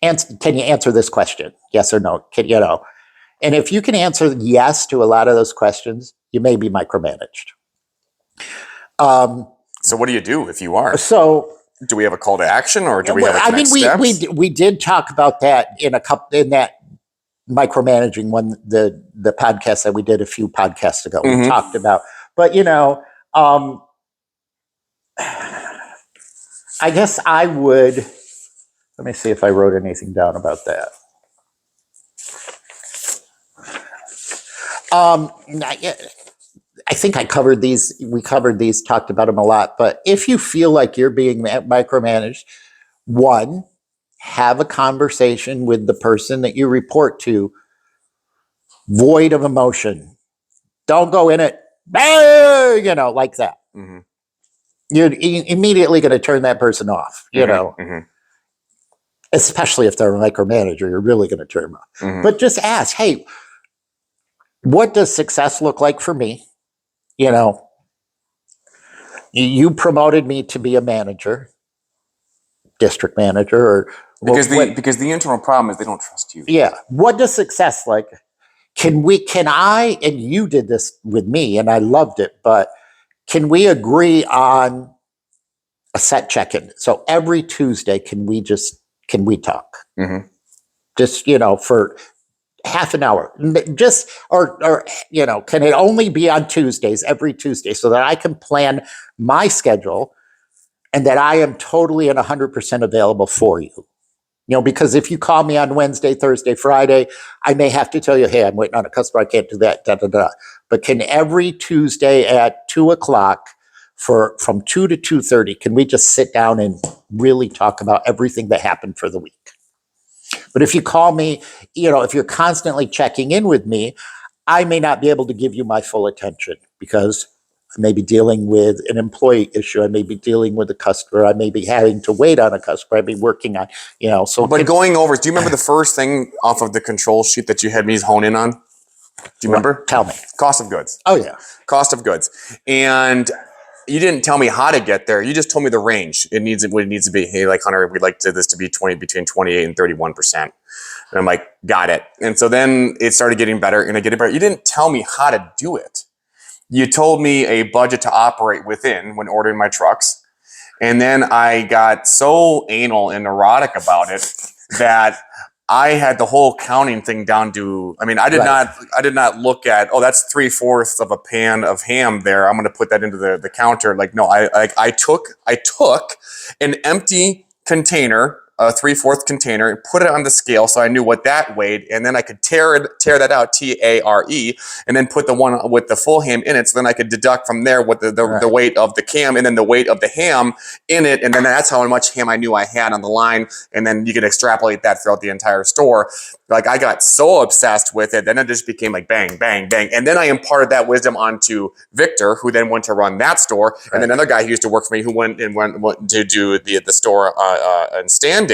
Can you answer this question? Yes or no? And if you can answer yes to a lot of those questions, you may be micromanaged. So what do you do if you are? So do we have a call to action, or do we have a next steps? we did talk about that in that micromanaging one, the podcast that we did a few podcasts ago. We talked about, but I guess I would. Let me see if I wrote anything down about that. I think I covered these. We covered these, talked about them a lot. But if you feel like you're being micromanaged, one, have a conversation with the person that you report to, void of emotion. Don't go in it, like that. You're immediately going to turn that person off, especially if they're a micromanager, you're really going to turn them off. But just ask, hey, what does success look like for me? You promoted me to be a manager, district manager, or because the internal problem is they don't trust you. Yeah. What does success like? Can I, and you did this with me and I loved it, but can we agree on a set check-in? So every Tuesday, can we talk? Just, for half an hour, just, or can it only be on Tuesdays, every Tuesday, so that I can plan my schedule and that I am totally and 100% available for you? Because if you call me on Wednesday, Thursday, Friday, I may have to tell you, hey, I'm waiting on a customer, I can't do that, But can every Tuesday at 2:00 from 2 to 2:30, can we just sit down and really talk about everything that happened for the week? But if you call me, if you're constantly checking in with me, I may not be able to give you my full attention because I may be dealing with an employee issue. I may be dealing with a customer. I may be having to wait on a customer. I may be working on, so. But going over, do you remember the first thing off of the control sheet that you had me hone in on? Do you remember? Tell me. Cost of goods. Oh, yeah. Cost of goods. And you didn't tell me how to get there. You just told me the range. What it needs to be. Hey, like Hunter, we'd like this to be between 28 and 31%. And I'm like, got it. And so then it started getting better and it getting better. You didn't tell me how to do it. You told me a budget to operate within when ordering my trucks. And then I got so anal and neurotic about it that I had the whole counting thing down to, I mean, I did not look at, oh, that's 3/4 of a pan of ham there. I'm going to put that into the counter. Like, no, I took an empty container, a 3/4 container, and put it on the scale so I knew what that weighed, and then I could tear that out, TARE, and then put the one with the full ham in it. So then I could deduct from there what the weight of the cam and then the weight of the ham in it, and then that's how much ham I knew I had on the line, and then you could extrapolate that throughout the entire store. Like, I got so obsessed with it, then it just became like bang, bang, bang, and then I imparted that wisdom onto Victor, who then went to run that store, and then another guy who used to work for me who went to do the store in Standale.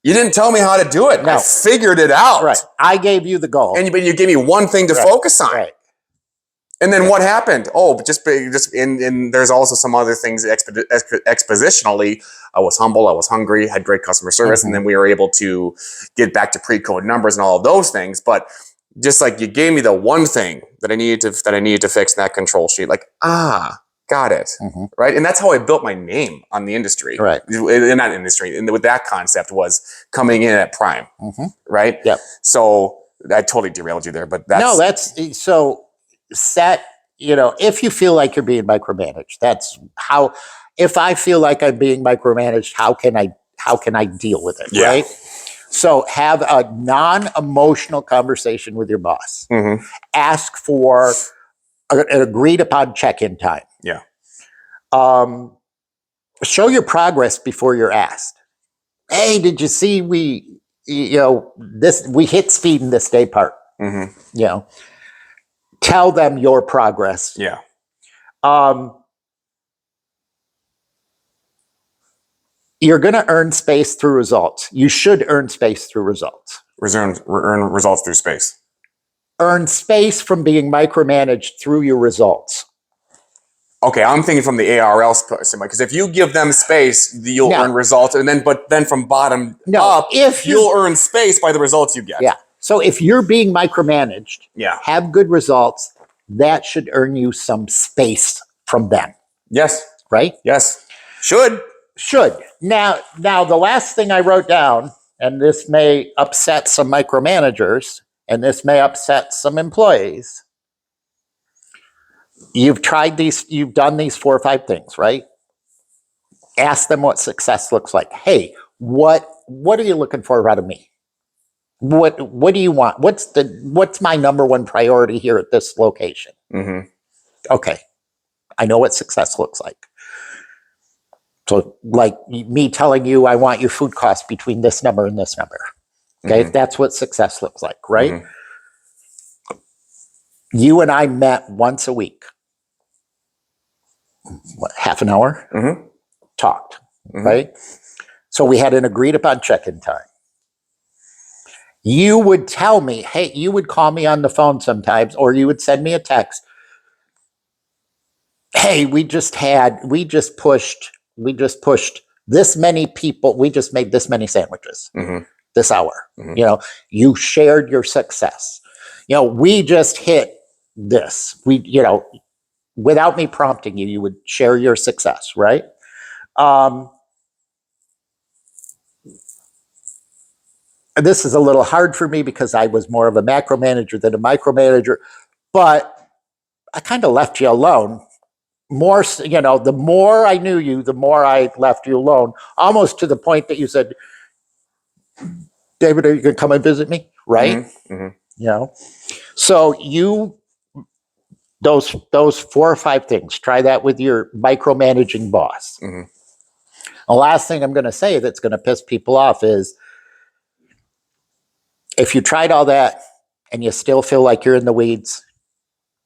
You didn't tell me how to do it. No. I figured it out. Right. I gave you the goal, but you gave me one thing to focus on. Right. And then what happened? Oh, and there's also some other things expositionally. I was humble, I was hungry, had great customer service, and then we were able to get back to pre-code numbers and all of those things. But just like you gave me the one thing that I needed to fix in that control sheet, like, got it, right? And that's how I built my name on the industry, right? Not industry, and with that concept was coming in at prime, right? Yep. So I totally derailed you there, but that's so. Set, if you feel like you're being micromanaged, that's how. If I feel like I'm being micromanaged, how can I deal with it? Yeah. Right. So have a non-emotional conversation with your boss. Ask for an agreed upon check-in time. Yeah. Show your progress before you're asked. Hey, did you see we hit speed in this day part? Tell them your progress. Yeah. You're going to earn space through results. You should earn space through results. Earn results through space. Earn space from being micromanaged through your results. Okay, I'm thinking from the ARL standpoint, because if you give them space, you'll earn results, but then from bottom up, you'll earn space by the results you get. Yeah. So if you're being micromanaged, have good results, that should earn you some space from them. Yes. Right? Yes. Should. Now the last thing I wrote down, and this may upset some micromanagers, and this may upset some employees. You've done these 4 or 5 things, right? Ask them what success looks like. Hey, what are you looking for out of me? What do you want? What's my number one priority here at this location? Okay, I know what success looks like. So, like me telling you, I want your food costs between this number and this number. Okay, that's what success looks like, right? You and I met once a week. What, half an hour? Talked, right? So we had an agreed upon check-in time. You would tell me, hey, you would call me on the phone sometimes, or you would send me a text. Hey, we just pushed this many people. We just made this many sandwiches this hour. You shared your success. We just hit this. Without me prompting you, you would share your success, right? This is a little hard for me because I was more of a macro manager than a micromanager, but I kind of left you alone. The more I knew you, the more I left you alone, almost to the point that you said, David, are you going to come and visit me? Right? So those 4 or 5 things, try that with your micromanaging boss. The last thing I'm going to say that's going to piss people off is, if you tried all that and you still feel like you're in the weeds,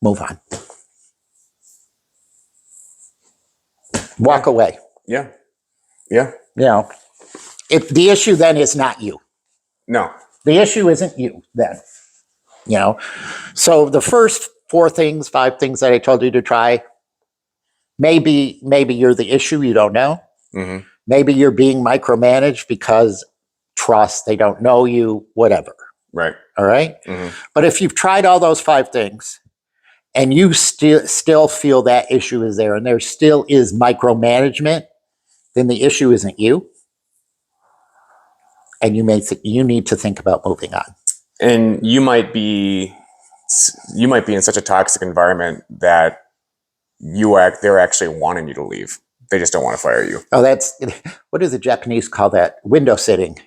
move on. Walk away. Yeah. If the issue then is not you. No. The issue isn't you then. You know, so the first 5 things that I told you to try, maybe you're the issue, you don't know. Mm-hmm. Maybe you're being micromanaged because trust, they don't know you, whatever. Right. All right. Mm-hmm. But if you've tried all those 5 things and you still feel that issue is there and there still is micromanagement, then the issue isn't you. And you need to think about moving on. And you might be in such a toxic environment that they're actually wanting you to leave. They just don't want to fire you. Oh, what do the Japanese call that? Window sitting.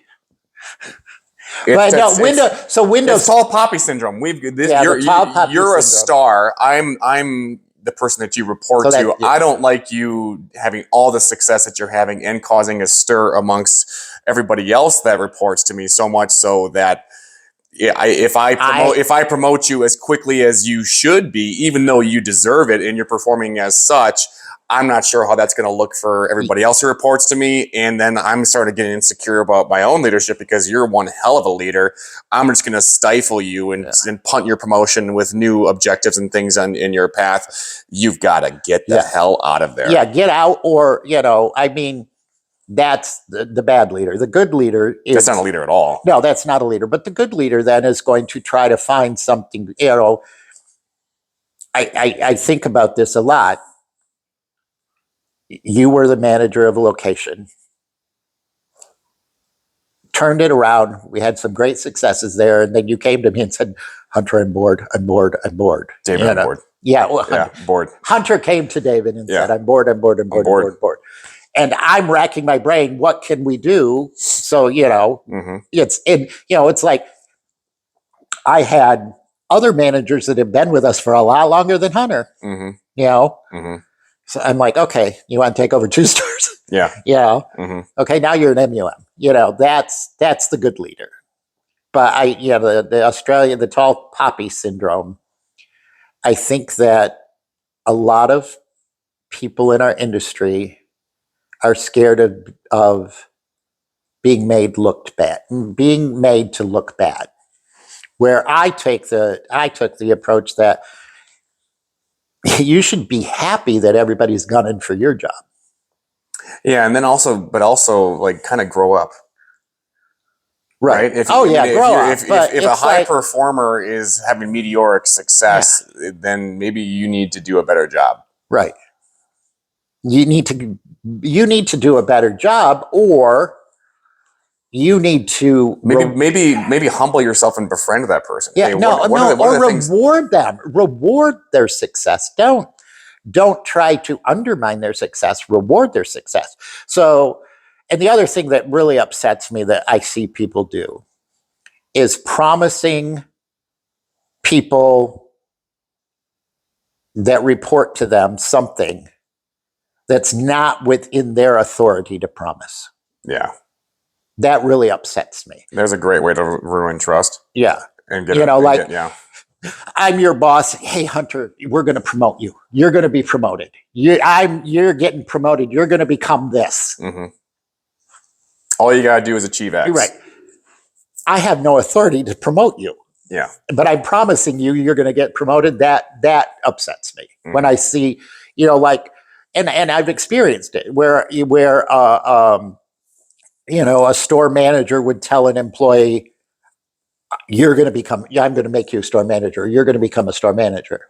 It's tall poppy syndrome. You're a star. I'm the person that you report to. I don't like you having all the success that you're having and causing a stir amongst everybody else that reports to me, so much so that if I promote you as quickly as you should be, even though you deserve it and you're performing as such, I'm not sure how that's going to look for everybody else who reports to me. And then I'm starting to get insecure about my own leadership because you're one hell of a leader. I'm just going to stifle you and punt your promotion with new objectives and things in your path. You've got to get the hell out of there. Yeah, get out, or, I mean, that's the bad leader. The good leader is... That's not a leader at all. No, that's not a leader. But the good leader then is going to try to find something, I think about this a lot. You were the manager of a location. Turned it around. We had some great successes there. And then you came to me and said, Hunter, I'm bored. David, I'm bored. Yeah, well, bored. Hunter came to David and said, I'm bored. And I'm racking my brain. What can we do? So, it's like I had other managers that have been with us for a lot longer than Hunter, So I'm like, okay, you want to take over 2 stores? Yeah. Okay, now you're an MUM. That's the good leader. But the tall poppy syndrome, I think that a lot of people in our industry are scared of being made to look bad. Where I took the approach that you should be happy that everybody's gunning for your job. Yeah, and then also like kind of grow up. Right. Grow up. If a high performer is having meteoric success, then maybe you need to do a better job. Right. You need to do a better job, or you need to maybe humble yourself and befriend that person. Yeah, reward them. Reward their success. Don't try to undermine their success. Reward their success. So, and the other thing that really upsets me that I see people do is promising people that report to them something that's not within their authority to promise. Yeah. That really upsets me. There's a great way to ruin trust. Yeah. And I'm your boss. Hey, Hunter, we're going to promote you. You're going to be promoted. You're getting promoted. You're going to become this. Mm-hmm. All you got to do is achieve X. You're right. I have no authority to promote you. Yeah. But I'm promising you're going to get promoted. That upsets me when I see, and I've experienced it where a store manager would tell an employee, I'm going to make you a store manager. You're going to become a store manager.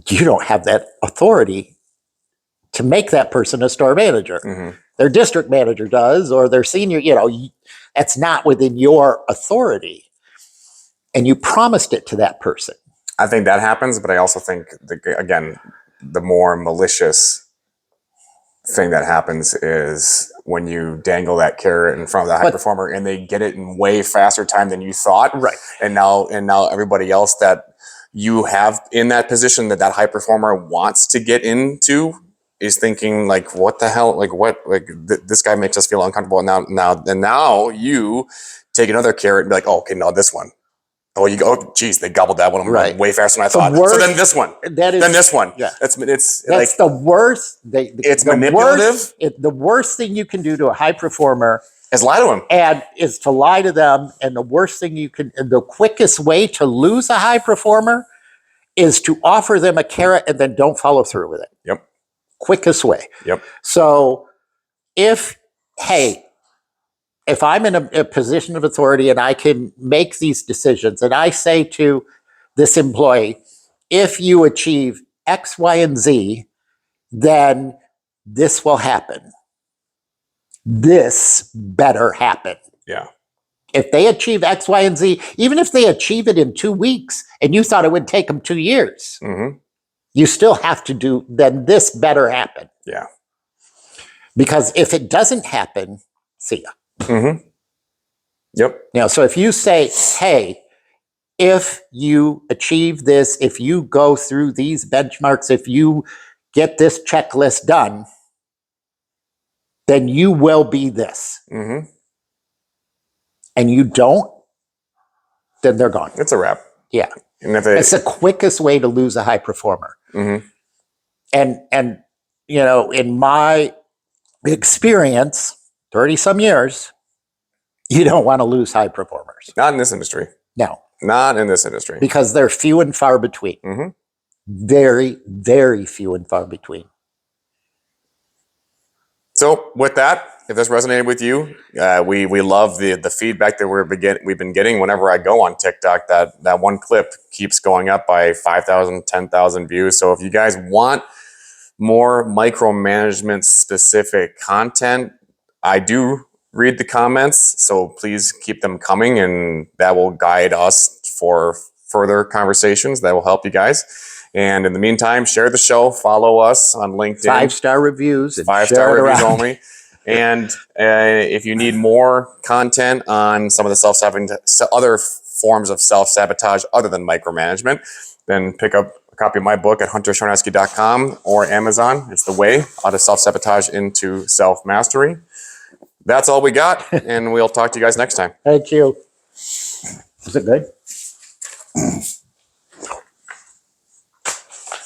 You don't have that authority to make that person a store manager. Mm-hmm. Their district manager does, or their senior, that's not within your authority. And you promised it to that person. I think that happens, but I also think, again, the more malicious thing that happens is when you dangle that carrot in front of the high performer and they get it in way faster time than you thought. Right. And now everybody else that you have in that position that high performer wants to get into is thinking like, what the hell? Like what? Like this guy makes us feel uncomfortable. And now you take another carrot and be like, oh, okay, no, this one. Oh, geez, they gobbled that one way faster than I thought. So then this one. Then this one. Yeah. That's like the worst. It's manipulative. The worst thing you can do to a high performer Is lie to them. And is to lie to them. And the worst thing the quickest way to lose a high performer is to offer them a carrot and then don't follow through with it. Yep. Quickest way. Yep. So if I'm in a position of authority and I can make these decisions, and I say to this employee, if you achieve X, Y, and Z, then this will happen. This better happen. Yeah. If they achieve X, Y, and Z, even if they achieve it in 2 weeks and you thought it would take them 2 years, you still have to do, then this better happen. Yeah. Because if it doesn't happen, see ya. Yep. So if you say, hey, if you achieve this, if you go through these benchmarks, if you get this checklist done, then you will be this. And you don't, then they're gone. It's a wrap. Yeah. And if it's the quickest way to lose a high performer. And in my experience, 30 some years, you don't want to lose high performers. Not in this industry. No. Not in this industry. Because they're few and far between. Very, very few and far between. So with that, if this resonated with you, we love the feedback that we've been getting whenever I go on TikTok. That one clip keeps going up by 5,000, 10,000 views. So if you guys want more micromanagement specific content, I do read the comments. So please keep them coming, and that will guide us for further conversations that will help you guys. And in the meantime, share the show, follow us on LinkedIn. 5-star reviews. 5-star reviews only. And if you need more content on some of the other forms of self-sabotage other than micromanagement, then pick up a copy of my book at huntersharnatsky.com or Amazon. It's The Way Out of Self-Sabotage into Self-Mastery. That's all we got, and we'll talk to you guys next time. Thank you. Is it good?